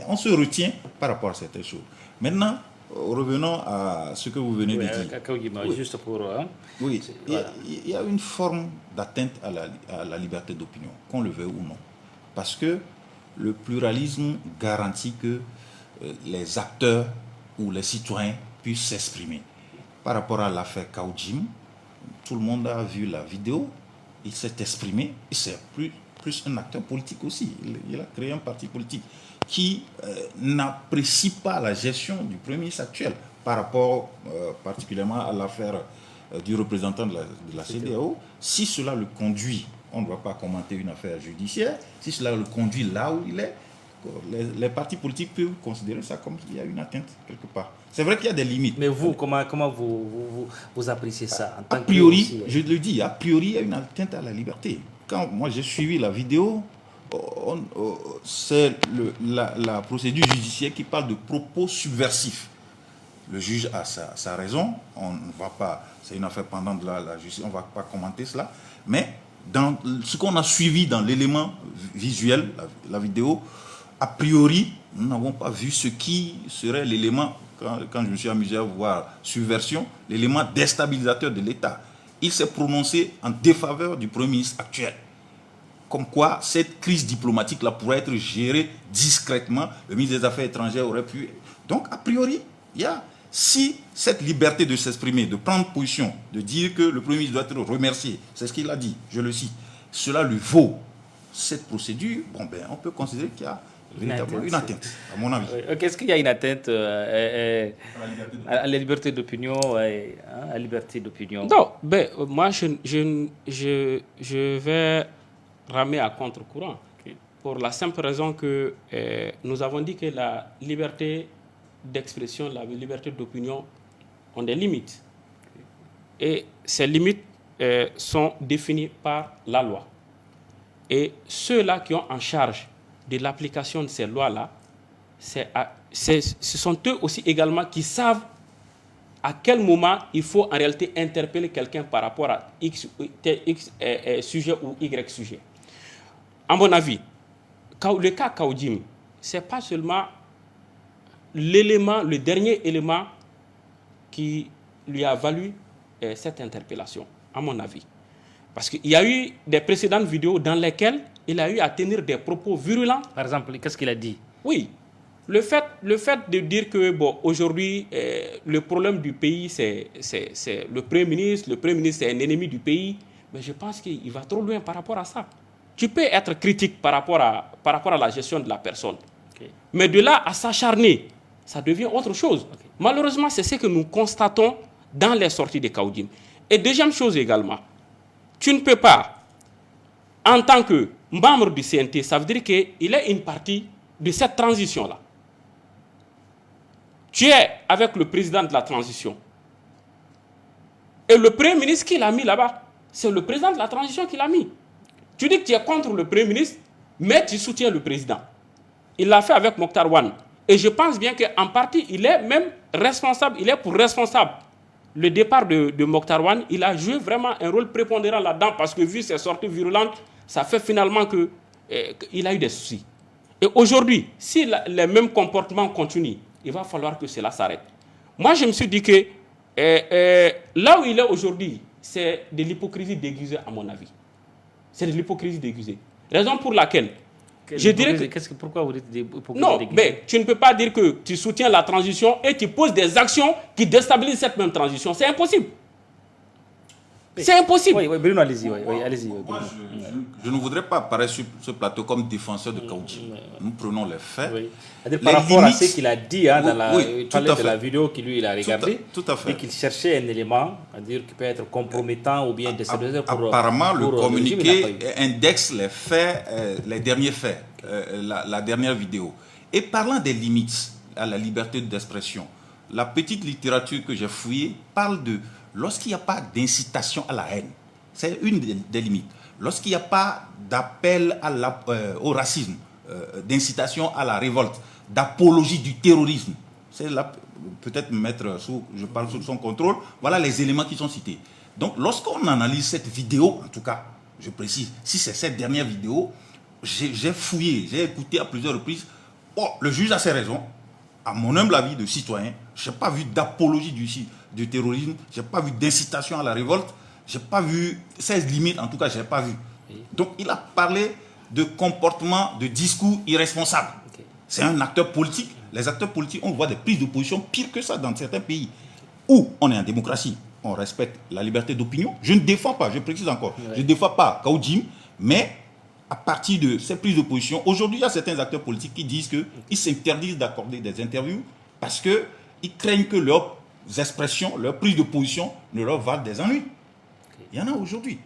on se retient par rapport à certaines choses. Maintenant, revenons à ce que vous venez de dire. Oui. Juste pour... oui, il y a une forme d'atteinte à la liberté d'opinion, qu'on le veuille ou non. Parce que le pluralisme garantit que les acteurs ou les citoyens puissent s'exprimer. Par rapport à l'affaire Kawujim, tout le monde a vu la vidéo, il s'est exprimé, et c'est plus un acteur politique aussi. Il a créé un parti politique qui n'apprécie pas la gestion du Premier ministre actuel par rapport particulièrement à l'affaire du représentant de la CEDEAO. Si cela le conduit, on ne doit pas commenter une affaire judiciaire, si cela le conduit là où il est, les partis politiques peuvent considérer ça comme qu'il y a une atteinte quelque part. C'est vrai qu'il y a des limites. Mais vous, comment vous appréciez ça en tant a priori, je le dis, a priori, il y a une atteinte à la liberté. Quand moi j'ai suivi la vidéo, c'est la procédure judiciaire qui parle de propos subversifs. Le juge a sa raison, on ne va pas, c'est une affaire pendante de la justice, on ne va pas commenter cela, mais dans ce qu'on a suivi dans l'élément visuel, la vidéo, a priori, nous n'avons pas vu ce qui serait l'élément, quand je me suis amusé à voir subversion, l'élément déstabilisateur de l'État. Il s'est prononcé en défaveur du Premier ministre actuel. Comme quoi, cette crise diplomatique-là pourrait être gérée discrètement. Le ministre des Affaires étrangères aurait pu... Donc, a priori, si cette liberté de s'exprimer, de prendre position, de dire que le Premier ministre doit être remercié, c'est ce qu'il a dit, je le cite, cela lui vaut cette procédure, on peut considérer qu'il y a véritablement une atteinte, à mon avis. Est-ce qu'il y a une atteinte à la liberté d'opinion, à la liberté d'opinion? Non, moi je vais ramer à contre-courant. Okay. Pour la simple raison que nous avons dit que la liberté d'expression, la liberté d'opinion ont des limites. Okay. Et ces limites sont définies par la loi. Et ceux-là qui ont en charge de l'application de ces lois-là, ce sont eux aussi également qui savent à quel moment il faut en réalité interpeller quelqu'un par rapport à X sujet ou Y sujet. À mon avis, le cas Kawujim, ce n'est pas seulement le dernier élément qui lui a valu cette interpellation, à mon avis. Parce qu'il y a eu des précédentes vidéos dans lesquelles il a eu à tenir des propos virulents. Par exemple, qu'est-ce qu'il a dit? Oui, le fait de dire que aujourd'hui, le problème du pays, c'est le Premier ministre. Le Premier ministre est un ennemi du pays. Mais je pense qu'il va trop loin par rapport à ça. Tu peux être critique par rapport à la gestion de la personne. Okay. Mais de là à s'acharner, ça devient autre chose. Okay. Malheureusement, c'est ce que nous constatons dans les sorties de Kawujim. Et deuxième chose également, tu ne peux pas, en tant que membre du CNT, ça veut dire qu'il est une partie de cette transition-là. Tu es avec le président de la transition. Et le Premier ministre qui l'a mis là-bas, c'est le président de la transition qui l'a mis. Tu dis que tu es contre le Premier ministre, mais tu soutiens le président. Il l'a fait avec Mokhtar Wan. Et je pense bien qu'en partie, il est même responsable, il est pour responsable. Le départ de Mokhtar Wan, il a joué vraiment un rôle prépondérant là-dedans parce que vu ses sorties virulentes, ça fait finalement qu'il a eu des soucis. Et aujourd'hui, si les mêmes comportements continuent, il va falloir que cela s'arrête. Moi, je me suis dit que là où il est aujourd'hui, c'est de l'hypocrisie déguisée à mon avis. C'est de l'hypocrisie déguisée. Raison pour laquelle je dirais que... Pourquoi vous dites hypocrisie Non, déguisée? mais tu ne peux pas dire que tu soutiens la transition et tu poses des actions qui déstabilisent cette même transition. C'est impossible. C'est impossible. Oui, Bruno, allez-y. Allez-y. Moi, je ne voudrais pas apparaître sur ce plateau comme défenseur de Kaouji. Nous prenons les faits. Oui. Par rapport à ce qu'il a dit il parlait de la vidéo qu'il il a regardée, tout à fait. et qu'il cherchait un élément à dire qui peut être compromettant ou bien déstabiliseur pour... Apparemment, le communiqué régime, indexe les faits, les derniers faits, la dernière vidéo. Et parlant des limites à la liberté d'expression, la petite littérature que j'ai fouillée parle de lorsqu'il n'y a pas d'incitation à la haine. C'est une des limites. Lorsqu'il n'y a pas d'appel au racisme, d'incitation à la révolte, d'apologie du terrorisme, c'est là, peut-être me mettre je parle sous son contrôle, voilà les éléments qui sont cités. Donc lorsqu'on analyse cette vidéo, en tout cas, je précise, si c'est cette dernière vidéo, j'ai fouillé, j'ai écouté à plusieurs reprises, le juge a ses raisons. À mon humble avis de citoyen, je n'ai pas vu d'apologie du terrorisme, je n'ai pas vu d'incitation à la révolte, je n'ai pas vu 16 limites, en tout cas, je n'ai pas vu. Donc, il a parlé de comportement, de discours irresponsables. C'est un acteur politique. Les acteurs politiques, on voit des prises de position pires que ça dans certains pays où on est en démocratie, on respecte la liberté d'opinion. Je ne défends pas, je précise encore, je ne défends pas Kaouji, mais à partir de ces prises de position, aujourd'hui, il y a certains acteurs politiques qui disent qu'ils s'interdisent d'accorder des interviews parce qu'ils craignent que leurs expressions, leurs prises de position ne leur valent des ennuis. Il y en a aujourd'hui.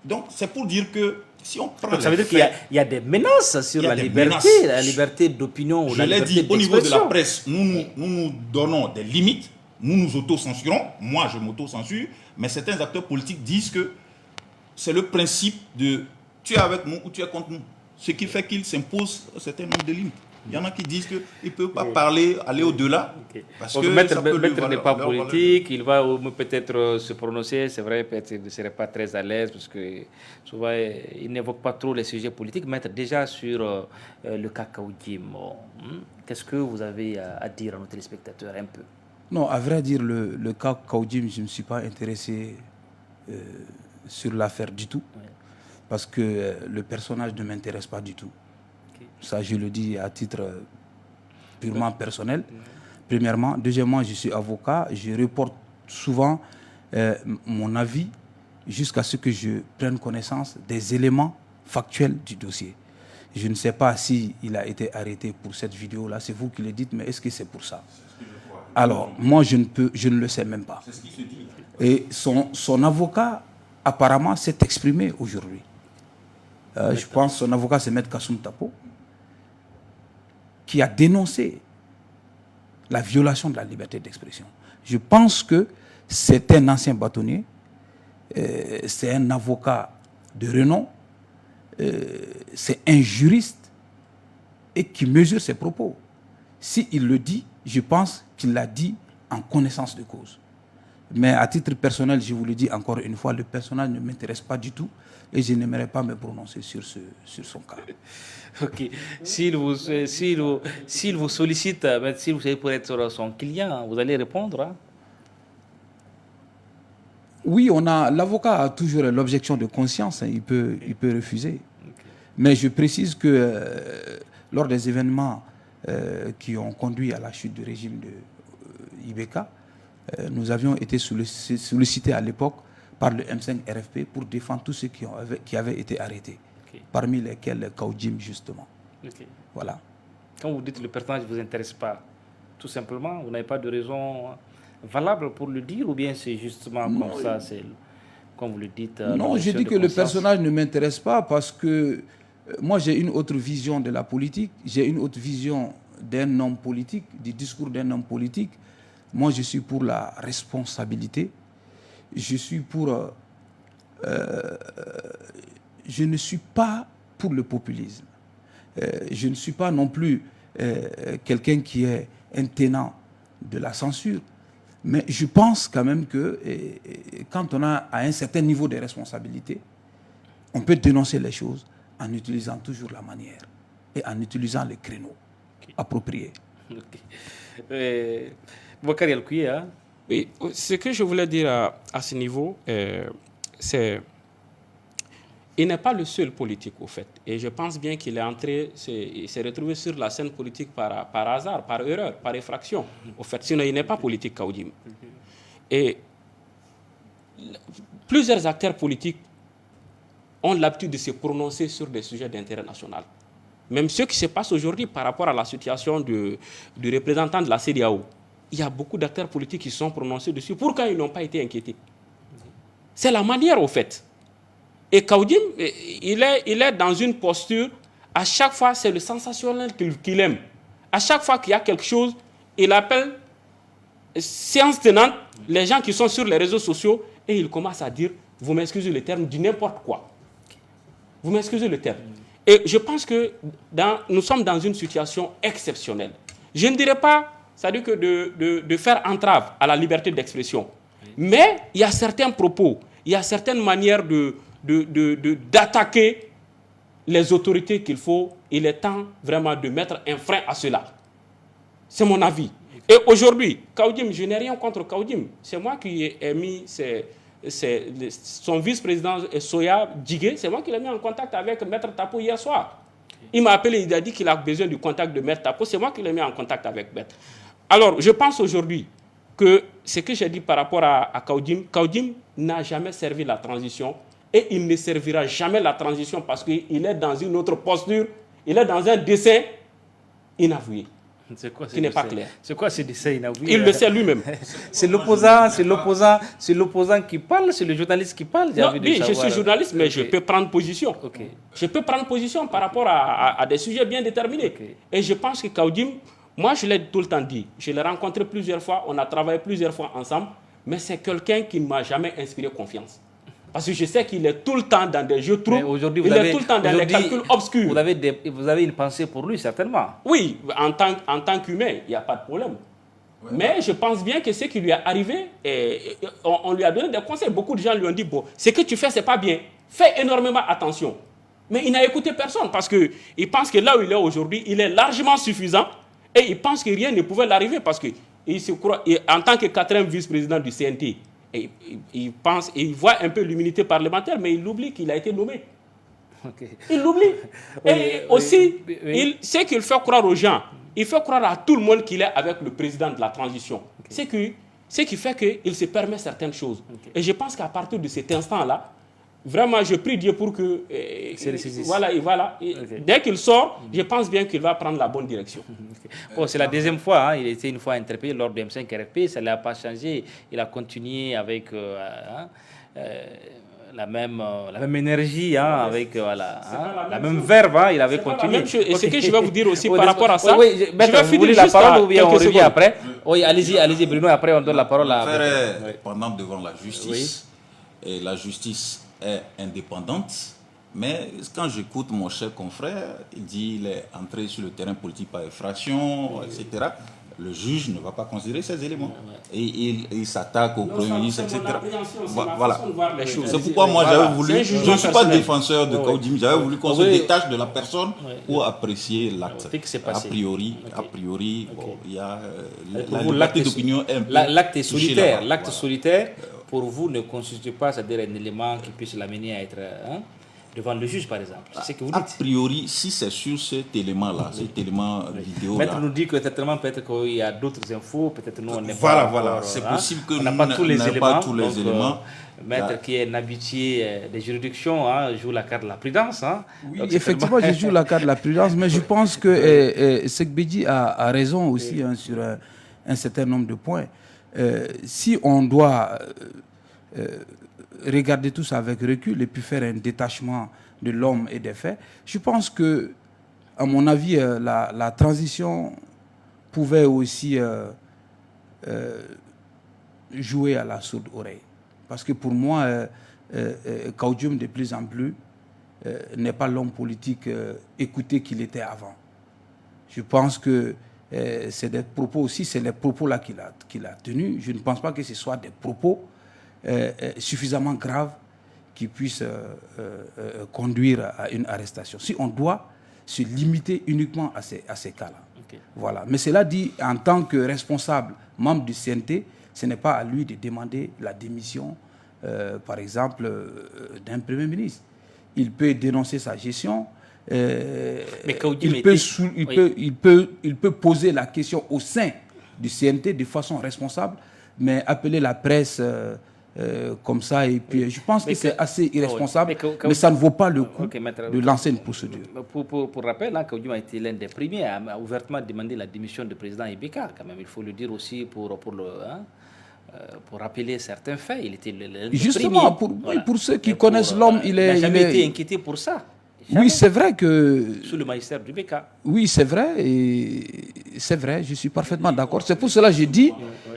Donc, c'est pour dire que si on prend... Donc, ça veut dire qu'il y a des menaces sur la liberté d'opinion. Je l'ai dit, au niveau de la presse, nous donnons des limites, nous nous auto-censurons, moi je m'auto-censure, mais certains acteurs politiques disent que c'est le principe de... Tu es avec nous ou tu es contre nous. Ce qui fait qu'il s'impose un certain nombre de limites. Il y en a qui disent qu'il ne peut pas parler, aller au-delà. Parce que Maître n'est pas politique, il va peut-être se prononcer, c'est vrai, peut-être qu'il ne serait pas très à l'aise parce que souvent il n'évoque pas trop les sujets politiques. Maître, déjà sur le cas Kaouji, qu'est-ce que vous avez à dire à nos téléspectateurs un peu? Non, à vrai dire, le cas Kaouji, je ne me suis pas intéressé sur l'affaire du tout. Oui. Parce que le personnage ne m'intéresse pas du tout. Ça, je le dis à titre purement personnel. Premièrement. Deuxièmement, je suis avocat. Je reporte souvent mon avis jusqu'à ce que je prenne connaissance des éléments factuels du dossier. Je ne sais pas s'il a été arrêté pour cette vidéo-là. C'est vous qui le dites, mais est-ce que c'est pour ça? Alors, moi, je ne le sais même pas. Et son avocat, apparemment, s'est exprimé aujourd'hui. Je pense que son avocat, c'est Maître Kassoum Tapo, qui a dénoncé la violation de la liberté d'expression. Je pense que c'est un ancien bâtonnier, c'est un avocat de renom, c'est un juriste et qui mesure ses propos. S'il le dit, je pense qu'il l'a dit en connaissance de cause. Mais à titre personnel, je vous le dis encore une fois, le personnage ne m'intéresse pas du tout et je n'aimerais pas me prononcer sur son cas. Ok. S'il vous sollicite, si vous savez pour être son client, vous allez répondre, hein? Oui, l'avocat a toujours l'objection de conscience, hein, il peut refuser. Okay. Mais je précise que lors des événements qui ont conduit à la chute du régime de IBK, nous avions été sollicités à l'époque par le M5 RFP pour défendre tous ceux qui avaient été arrêtés, okay. Parmi lesquels Kaouji, justement. Okay. Voilà. Quand vous dites que le personnage ne vous intéresse pas, tout simplement, vous n'avez pas de raison valable pour le dire, ou bien c'est justement comme ça, c'est comme vous le dites? Non, je dis que le personnage ne m'intéresse pas parce que moi j'ai une autre vision de la politique, j'ai une autre vision d'un homme politique, du discours d'un homme politique. Moi, je suis pour la responsabilité. Je suis pour... je ne suis pas pour le populisme. je ne suis pas non plus quelqu'un qui est un tenant de la censure, mais je pense quand même que quand on a à un certain niveau de responsabilité, on peut dénoncer les choses en utilisant toujours la manière et en utilisant les créneaux appropriés. Boubacar Yalkoué, hein? Oui, ce que je voulais dire à ce niveau, c'est il n'est pas le seul politique, au fait. Et je pense bien qu'il est entré, il s'est retrouvé sur la scène politique par hasard, par erreur, par effraction. Au fait, sinon, il n'est pas politique, Kaoudim. Et plusieurs acteurs politiques ont l'habitude de se prononcer sur des sujets d'intérêt national. Même ce qui se passe aujourd'hui par rapport à la situation du représentant de la CEDEAO. Il y a beaucoup d'acteurs politiques qui se sont prononcés dessus. Pourquoi ils n'ont pas été inquiétés? C'est la manière, au fait. Et Kaoudim, il est dans une posture, à chaque fois, c'est le sensationnel qu'il aime. À chaque fois qu'il y a quelque chose, il appelle séance tenante les gens qui sont sur les réseaux sociaux et il commence à dire, vous m'excusez le terme, du n'importe quoi. Vous m'excusez le terme. Et je pense que nous sommes dans une situation exceptionnelle. Je ne dirais pas, c'est-à-dire que de faire entrave à la liberté d'expression. Mais il y a certains propos, il y a certaines manières d'attaquer les autorités il est temps vraiment de mettre un frein à cela. C'est mon avis. Et aujourd'hui, Kaoudim, je n'ai rien contre Kaoudim. C'est moi qui ai mis son vice-président Soya Djigé, c'est moi qui l'ai mis en contact avec Maître Tapo hier soir. Il m'a appelé, il a dit qu'il a besoin du contact de Maître Tapo, c'est moi qui l'ai mis en contact avec Maître. Alors, je pense aujourd'hui que ce que j'ai dit par rapport à Kaoudim n'a jamais servi la transition et il ne servira jamais la transition parce qu'il est dans une autre posture, il est dans un dessein inavoué. Qui n'est pas clair. C'est quoi ce dessin inavoué? Il le sait lui-même. C'est l'opposant qui parle, c'est le journaliste qui parle. Non, oui, je suis journaliste, mais je peux prendre position. Je peux prendre position par rapport à des sujets bien déterminés. Et je pense que Kaoudim, moi je l'ai tout le temps dit, je l'ai rencontré plusieurs fois, on a travaillé plusieurs fois ensemble, mais c'est quelqu'un qui ne m'a jamais inspiré confiance. Parce que je sais qu'il est tout le temps dans des jeux troubles, il est tout le temps dans des calculs obscurs. Vous avez une pensée pour lui, certainement. Oui, en tant qu'humain, il n'y a pas de problème. Ouais. Mais je pense bien que ce qui lui est arrivé, on lui a donné des conseils. Beaucoup de gens lui ont dit, bon, ce que tu fais, ce n'est pas bien. Fais énormément attention. Mais il n'a écouté personne parce qu'il pense que là où il est aujourd'hui, il est largement suffisant et il pense que rien ne pouvait l'arriver parce qu'il se croit, en tant que 4e vice-président du CNT, et il voit un peu l'immunité parlementaire, mais il oublie qu'il a été nommé. Il l'oublie. Et aussi, ce qu'il fait croire aux gens, il fait croire à tout le monde qu'il est avec le président de la transition. Ce qui fait qu'il se permet certaines choses. Et je pense qu'à partir de cet instant-là, vraiment, je prie Dieu pour que... voilà. Dès qu'il sort, je pense bien qu'il va prendre la bonne direction. Bon, c'est la deuxième fois. Il était une fois interpellé lors du M5 RP. Ça ne l'a pas changé. Il a continué avec la même énergie, avec la même verve. Il avait continué. Et ce que je vais vous dire aussi par rapport à ça... je vais finir la parole ou bien on revient après. Oui, allez-y Bruno. Après, on donne la parole à... Pendant devant la justice. Et la justice est indépendante, mais quand j'écoute mon cher confrère, il dit qu'il est entré sur le terrain politique par effraction, etc. Le juge ne va pas considérer ces éléments. Et il s'attaque au Premier ministre, etc. Voilà. C'est pourquoi moi j'avais voulu, je ne suis pas défenseur de Kaoudim, j'avais voulu qu'on se détache de la personne pour apprécier l'acte. A priori, il y a la liberté d'opinion est un peu... L'acte solitaire. L'acte solitaire, pour vous, ne constitue pas, c'est-à-dire un élément qui puisse l'amener à être devant le juge, par exemple. C'est ce que vous dites. A priori, si c'est sur cet élément-là, cet élément vidéo-là... Maître nous dit que certainement, peut-être qu'il y a d'autres infos, peut-être nous, on n'est pas... Voilà. C'est possible que nous n'avons pas tous les éléments. Maître qui est un habitué des juridictions joue la carte de la prudence. Oui, effectivement, je joue la carte de la prudence, mais je pense que Sekbedji a raison aussi sur un certain nombre de points. Si on doit regarder tout ça avec recul et puis faire un détachement de l'homme et des faits, je pense que, à mon avis, la transition pouvait aussi jouer à la sourde oreille. Parce que pour moi, Kaoudim, de plus en plus, n'est pas l'homme politique écouté qu'il était avant. Je pense que c'est des propos aussi, c'est les propos là qu'il a tenus. Je ne pense pas que ce soit des propos suffisamment graves qui puissent conduire à une arrestation. Si on doit se limiter uniquement à ces cas-là. Okay. Voilà. Mais cela dit, en tant que responsable, membre du CNT, ce n'est pas à lui de demander la démission, par exemple, d'un Premier ministre. Il peut dénoncer sa gestion, il peut poser la question au sein du CNT de façon responsable, mais appeler la presse comme ça, et puis je pense que c'est assez irresponsable, mais ça ne vaut pas le coup de lancer une procédure. Pour rappel, Kaoudjim a été l'un des premiers à ouvertement demander la démission du président Ibeka, quand même, il faut le dire aussi pour rappeler certains faits. Il était l'un des justement, pour ceux qui connaissent l'homme, il n'a jamais été inquiété pour ça. Jamais. Oui, c'est vrai que... Sous le magistère du BK. Oui, c'est vrai, et c'est vrai, je suis parfaitement d'accord. C'est pour cela que je dis,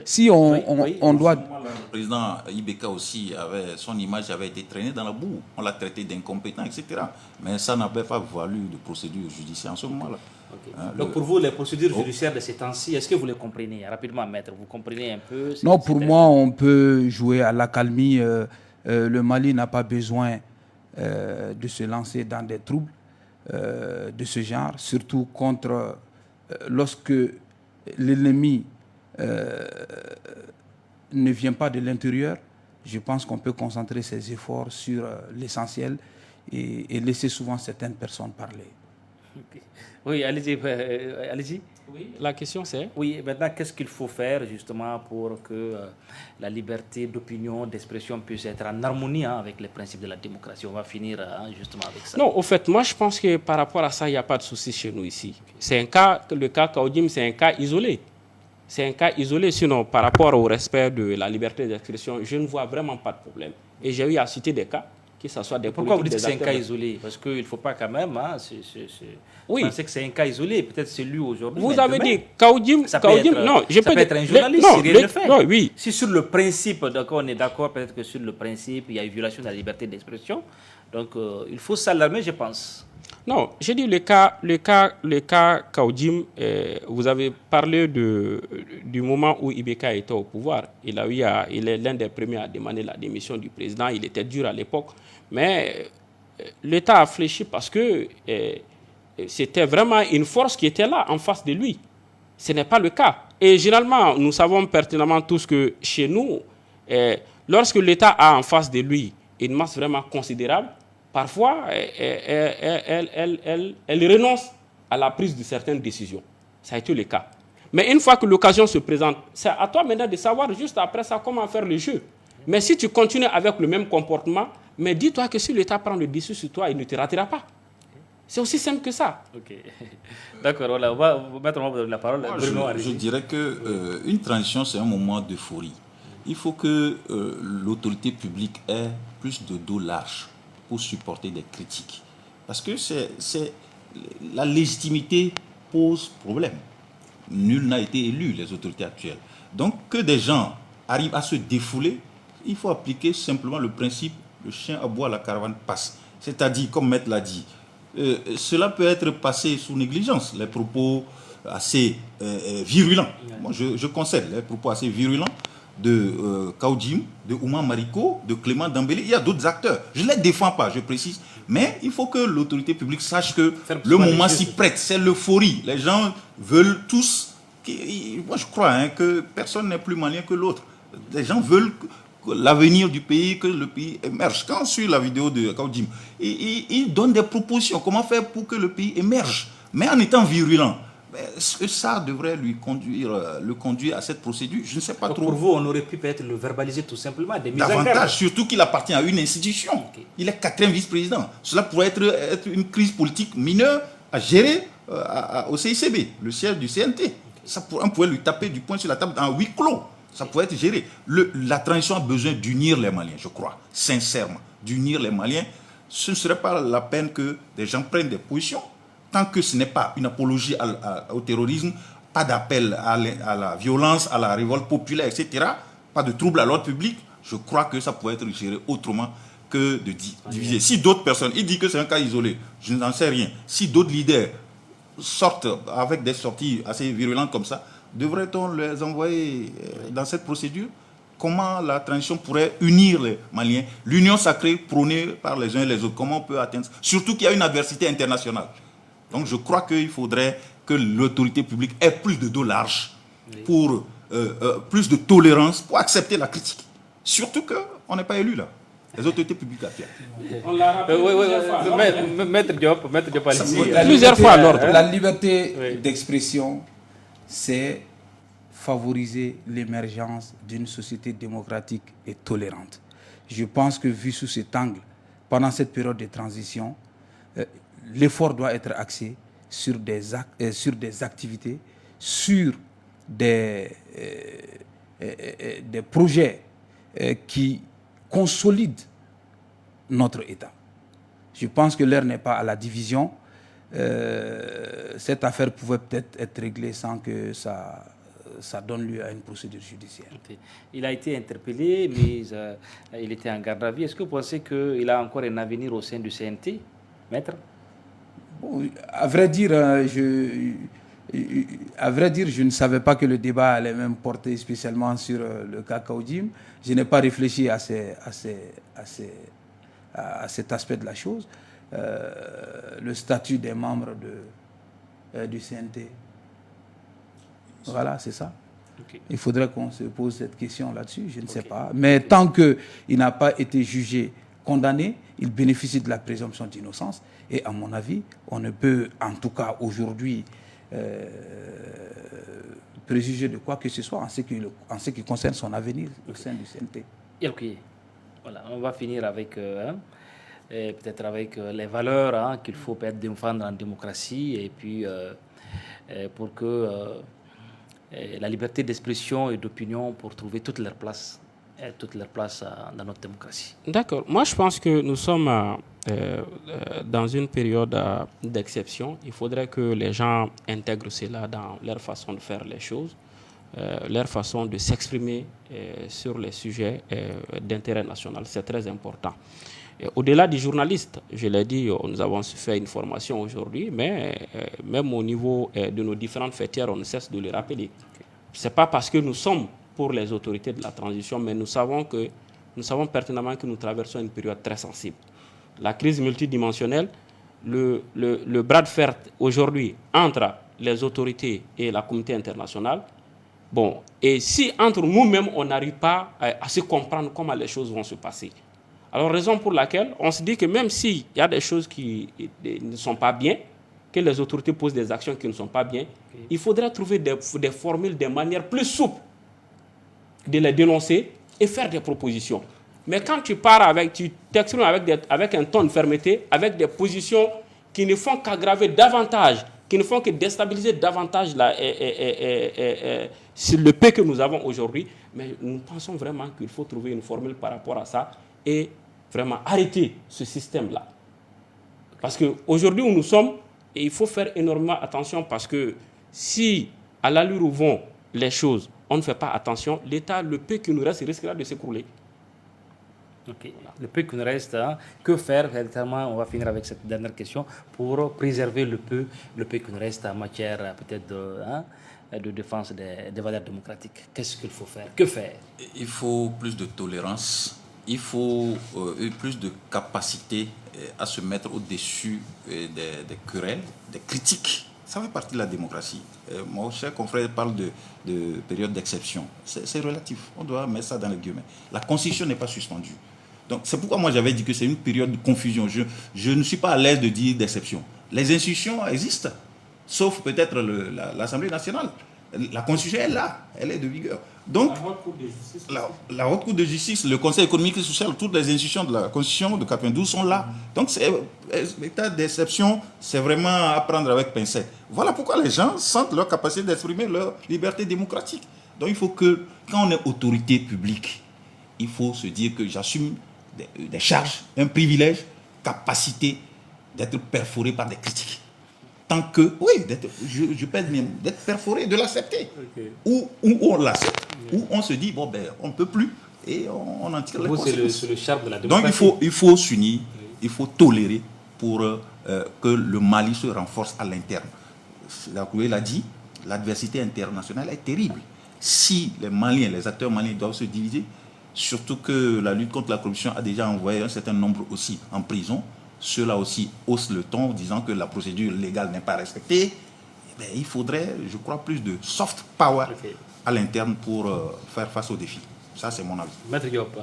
si on doit... Le président Ibeka aussi, son image avait été traînée dans la boue. On l'a traité d'incompétent, etc. Mais ça n'avait pas valu de procédure judiciaire en ce moment-là. Okay. Donc pour vous, les procédures judiciaires de ces temps-ci, est-ce que vous les comprenez rapidement, maître? Vous comprenez un peu? Non, pour moi, on peut jouer à l'accalmie. Le Mali n'a pas besoin de se lancer dans des troubles de ce genre, surtout lorsque l'ennemi ne vient pas de l'intérieur. Je pense qu'on peut concentrer ses efforts sur l'essentiel et laisser souvent certaines personnes parler. Okay. Oui, allez-y. Oui, la question c'est... Oui, maintenant, qu'est-ce qu'il faut faire justement pour que la liberté d'opinion, d'expression puisse être en harmonie avec les principes de la démocratie? On va finir justement avec ça. Non, au fait, moi je pense que par rapport à ça, il n'y a pas de souci chez nous ici. C'est le cas Kaoudjim, c'est un cas isolé. C'est un cas isolé, sinon par rapport au respect de la liberté d'expression, je ne vois vraiment pas de problème. Et j'ai eu à citer des cas, que ce soit des politiques... Pourquoi vous dites que c'est un cas isolé? Parce qu'il ne faut pas quand même... Oui. Je pensais que c'est un cas isolé, peut-être c'est lui aujourd'hui. Vous avez dit Kaoudjim, non, je peux être un journaliste, non, si rien ne fait. Non, oui. Si sur le principe, on est d'accord, peut-être que sur le principe, il y a une violation de la liberté d'expression. Donc, il faut s'alarmer, je pense. Non, j'ai dit le cas Kaoudjim, vous avez parlé du moment où Ibeka était au pouvoir. Il est l'un des premiers à demander la démission du président. Il était dur à l'époque. Mais l'État a fléchi parce que c'était vraiment une force qui était là en face de lui. Ce n'est pas le cas. Et généralement, nous savons pertinemment tous que chez nous, lorsque l'État a en face de lui une masse vraiment considérable, parfois, elle renonce à la prise de certaines décisions. Ça a été le cas. Mais une fois que l'occasion se présente, c'est à toi maintenant de savoir juste après ça comment faire le jeu. Mais si tu continues avec le même comportement, mais dis-toi que si l'État prend le dessus sur toi, il ne te ratera pas. C'est aussi simple que ça. Ok. D'accord, voilà, on va mettre la parole à Bruno. Je dirais qu'une transition, c'est un moment d'euphorie. Il faut que l'autorité publique ait plus de dos large pour supporter des critiques. Parce que la légitimité pose problème. Nul n'a été élu, les autorités actuelles. Donc, que des gens arrivent à se défouler, il faut appliquer simplement le principe « le chien aboie, la caravane passe ». C'est-à-dire, comme Maître l'a dit, cela peut être passé sous négligence, les propos assez virulents. Moi, je concède les propos assez virulents de Kaoudjim, de Oumar Mariko, de Clément Dambélé. Il y a d'autres acteurs. Je ne les défends pas, je précise. Mais il faut que l'autorité publique sache que le moment s'y prête. C'est l'euphorie. Les gens veulent tous... Moi, je crois que personne n'est plus malien que l'autre. Les gens veulent l'avenir du pays, que le pays émerge. Quand on suit la vidéo de Kaoudjim, il donne des propositions. Comment faire pour que le pays émerge? Mais en étant virulent. Est-ce que ça devrait le conduire à cette procédure? Je ne sais pas trop. Pour vous, on aurait pu peut-être le verbaliser tout simplement. Davantage, surtout qu'il appartient à une institution. Okay. Il est 4e vice-président. Cela pourrait être une crise politique mineure à gérer au CICB, le siège du CNT. On pourrait lui taper du poing sur la table en huis clos. Ça pourrait être géré. La transition a besoin d'unir les Maliens, je crois, sincèrement. D'unir les Maliens. Ce ne serait pas la peine que des gens prennent des positions. Tant que ce n'est pas une apologie au terrorisme, pas d'appel à la violence, à la révolte populaire, etc., pas de trouble à l'ordre public, je crois que ça pourrait être géré autrement que de diviser. Si d'autres personnes, il dit que c'est un cas isolé, je n'en sais rien. Si d'autres leaders sortent avec des sorties assez virulentes comme ça, devrait-on les envoyer dans cette procédure? Comment la transition pourrait unir les Maliens? L'union sacrée prônée par les uns et les autres, comment on peut atteindre? Surtout qu'il y a une adversité internationale. Donc je crois qu'il faudrait que l'autorité publique ait plus de dos large, pour plus de tolérance, pour accepter la critique. Surtout qu'on n'est pas élu là. Les autorités publiques actuelles. On l'a rappelé plusieurs fois. Maître Diop, Plusieurs fois à l'ordre. La liberté d'expression, c'est favoriser l'émergence d'une société démocratique et tolérante. Je pense que vu sous cet angle, pendant cette période de transition, l'effort doit être axé sur des activités, sur des projets qui consolident notre État. Je pense que l'heure n'est pas à la division. Cette affaire pouvait peut-être être réglée sans que ça donne lieu à une procédure judiciaire. Okay. Il a été interpellé, mais il était en garde à vue. Est-ce que vous pensez qu'il a encore un avenir au sein du CNT, maître? Bon, à vrai dire, je ne savais pas que le débat allait même porter spécialement sur le cas Kaoudim. Je n'ai pas réfléchi à cet aspect de la chose. Le statut des membres du CNT. Voilà, c'est ça. Okay. Il faudrait qu'on se pose cette question là-dessus, je ne sais pas. Mais tant qu'il n'a pas été jugé, condamné, il bénéficie de la présomption d'innocence. Et à mon avis, on ne peut, en tout cas aujourd'hui, préjuger de quoi que ce soit en ce qui concerne son avenir au sein du CNT. Ok. Voilà, on va finir avec peut-être avec les valeurs qu'il faut peut-être défendre en démocratie et puis pour que la liberté d'expression et d'opinion pour trouver toute leur place dans notre démocratie. D'accord. Moi, je pense que nous sommes dans une période d'exception. Il faudrait que les gens intègrent cela dans leur façon de faire les choses, leur façon de s'exprimer sur les sujets d'intérêt national. C'est très important. Au-delà des journalistes, je l'ai dit, nous avons fait une formation aujourd'hui, mais même au niveau de nos différentes fêtières, on ne cesse de le rappeler. Ce n'est pas parce que nous sommes pour les autorités de la transition, mais nous savons pertinemment que nous traversons une période très sensible. La crise multidimensionnelle, le bras de fer aujourd'hui entre les autorités et la communauté internationale, bon, et si entre nous-mêmes, on n'arrive pas à se comprendre comment les choses vont se passer, alors, raison pour laquelle on se dit que même s'il y a des choses qui ne sont pas bien, que les autorités posent des actions qui ne sont pas bien, il faudrait trouver des formules, des manières plus souples de les dénoncer et faire des propositions. Mais quand tu pars tu t'exprimes avec un ton de fermeté, avec des positions qui ne font qu'aggraver davantage, qui ne font que déstabiliser davantage sur le peu que nous avons aujourd'hui, mais nous pensons vraiment qu'il faut trouver une formule par rapport à ça et vraiment arrêter ce système-là. Parce qu'aujourd'hui où nous sommes, il faut faire énormément attention parce que si, à l'allure où vont les choses, on ne fait pas attention, l'État, le peu qui nous reste, risquera de s'écrouler. Okay. Voilà. Le peu qui nous reste, que faire véritablement? On va finir avec cette dernière question pour préserver le peu qui nous reste en matière peut-être de défense des valeurs démocratiques. Qu'est-ce qu'il faut faire? Que faire? Il faut plus de tolérance. Il faut plus de capacité à se mettre au-dessus des querelles, des critiques. Ça fait partie de la démocratie. Mon cher confrère parle de période d'exception. C'est relatif. On doit mettre ça dans les guillemets. La Constitution n'est pas suspendue. Donc c'est pourquoi moi j'avais dit que c'est une période de confusion. Je ne suis pas à l'aise de dire d'exception. Les institutions existent, sauf peut-être l'Assemblée nationale. La Constitution est là, elle est de vigueur. Donc, la Haute Cour de justice, le Conseil économique et social, toutes les institutions de la Constitution de 92 sont là. Donc, l'état d'exception, c'est vraiment à prendre avec pincette. Voilà pourquoi les gens sentent leur capacité d'exprimer leur liberté démocratique. Donc, il faut que, quand on est autorité publique, il faut se dire que j'assume des charges, un privilège, capacité d'être perforé par des critiques. Tant que, oui, je pèse même, d'être perforé, de l'accepter. Okay. Ou on l'accepte, ou on se dit, bon, ben, on ne peut plus, et on en tire les Vous, conséquences. c'est le charme de la Donc démocratie. il faut s'unir, il faut tolérer pour que le Mali se renforce à l'interne. La Coué l'a dit, l'adversité internationale est terrible. Si les Maliens, les acteurs maliens doivent se diviser, surtout que la lutte contre la corruption a déjà envoyé un certain nombre aussi en prison, ceux-là aussi haussent le ton, disant que la procédure légale n'est pas respectée. Eh il faudrait, je crois, plus de soft power à l'interne pour faire face aux défis. Ça, c'est mon avis. Maître Diop.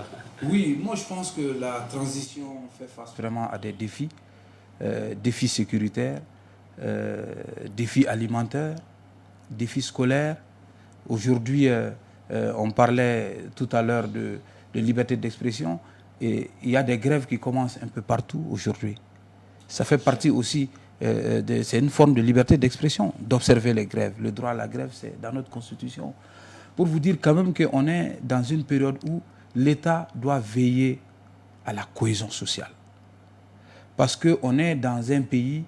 Oui, moi je pense que la transition fait face vraiment à des défis, défis sécuritaires, défis alimentaires, défis scolaires. Aujourd'hui, on parlait tout à l'heure de liberté d'expression et il y a des grèves qui commencent un peu partout aujourd'hui. Ça fait partie aussi, c'est une forme de liberté d'expression, d'observer les grèves. Le droit à la grève, c'est dans notre constitution. Pour vous dire quand même qu'on est dans une période où l'État doit veiller à la cohésion sociale. Parce qu'on est dans un pays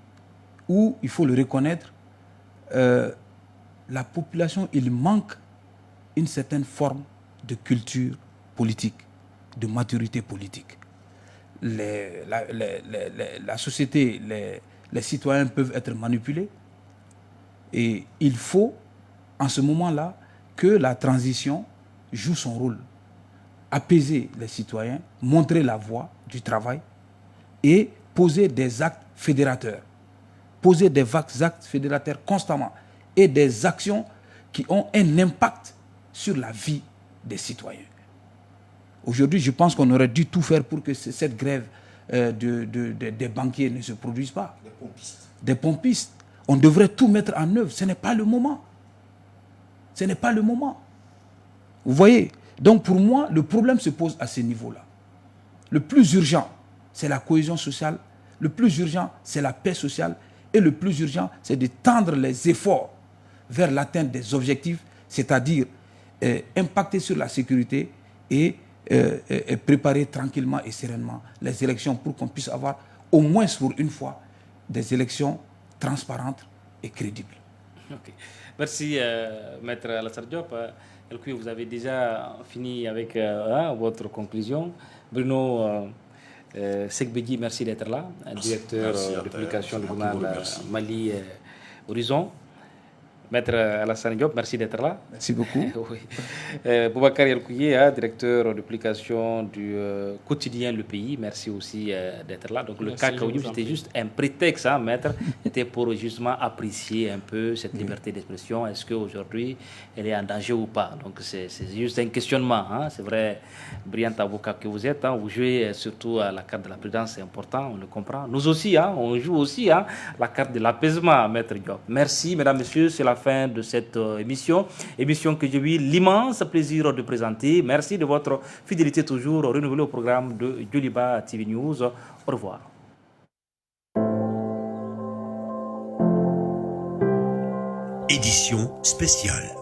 où, il faut le reconnaître, la population, il manque une certaine forme de culture politique, de maturité politique. La société, les citoyens peuvent être manipulés et il faut, en ce moment-là, que la transition joue son rôle. Apaiser les citoyens, montrer la voie du travail et poser des actes fédérateurs. Poser des actes fédérateurs constamment et des actions qui ont un impact sur la vie des citoyens. Aujourd'hui, je pense qu'on aurait dû tout faire pour que cette grève des banquiers ne se produise pas. Des pompistes. On devrait tout mettre en œuvre. Ce n'est pas le moment. Ce n'est pas le moment. Vous voyez? Donc pour moi, le problème se pose à ce niveau-là. Le plus urgent, c'est la cohésion sociale. Le plus urgent, c'est la paix sociale. Et le plus urgent, c'est de tendre les efforts vers l'atteinte des objectifs, c'est-à-dire impacter sur la sécurité et préparer tranquillement et sereinement les élections pour qu'on puisse avoir, au moins pour une fois, des élections transparentes et crédibles. Okay. Merci, Maître Alassane Diop. Vous avez déjà fini avec votre conclusion. Bruno Segbedji, merci d'être là, directeur de publication du journal Mali Horizon. Maître Alassane Diop, merci d'être là. Merci beaucoup. Oui. Boubacar Yelkouye, directeur de publication du quotidien Le Pays, merci aussi d'être là. Donc merci, le cas Kaoudiouf, c'était juste un prétexte, maître, c'était pour justement apprécier un peu cette liberté d'expression. Est-ce qu'aujourd'hui, elle est en danger ou pas? Donc c'est juste un questionnement. C'est vrai, brillant avocat que vous êtes, vous jouez surtout à la carte de la prudence, c'est important, on le comprend. Nous aussi, on joue aussi la carte de l'apaisement, maître Diop. Merci, mesdames, messieurs, c'est la fin de cette émission que j'ai eu l'immense plaisir de présenter. Merci de votre fidélité toujours renouvelée au programme de Djoliba TV News. Au revoir. Édition spéciale.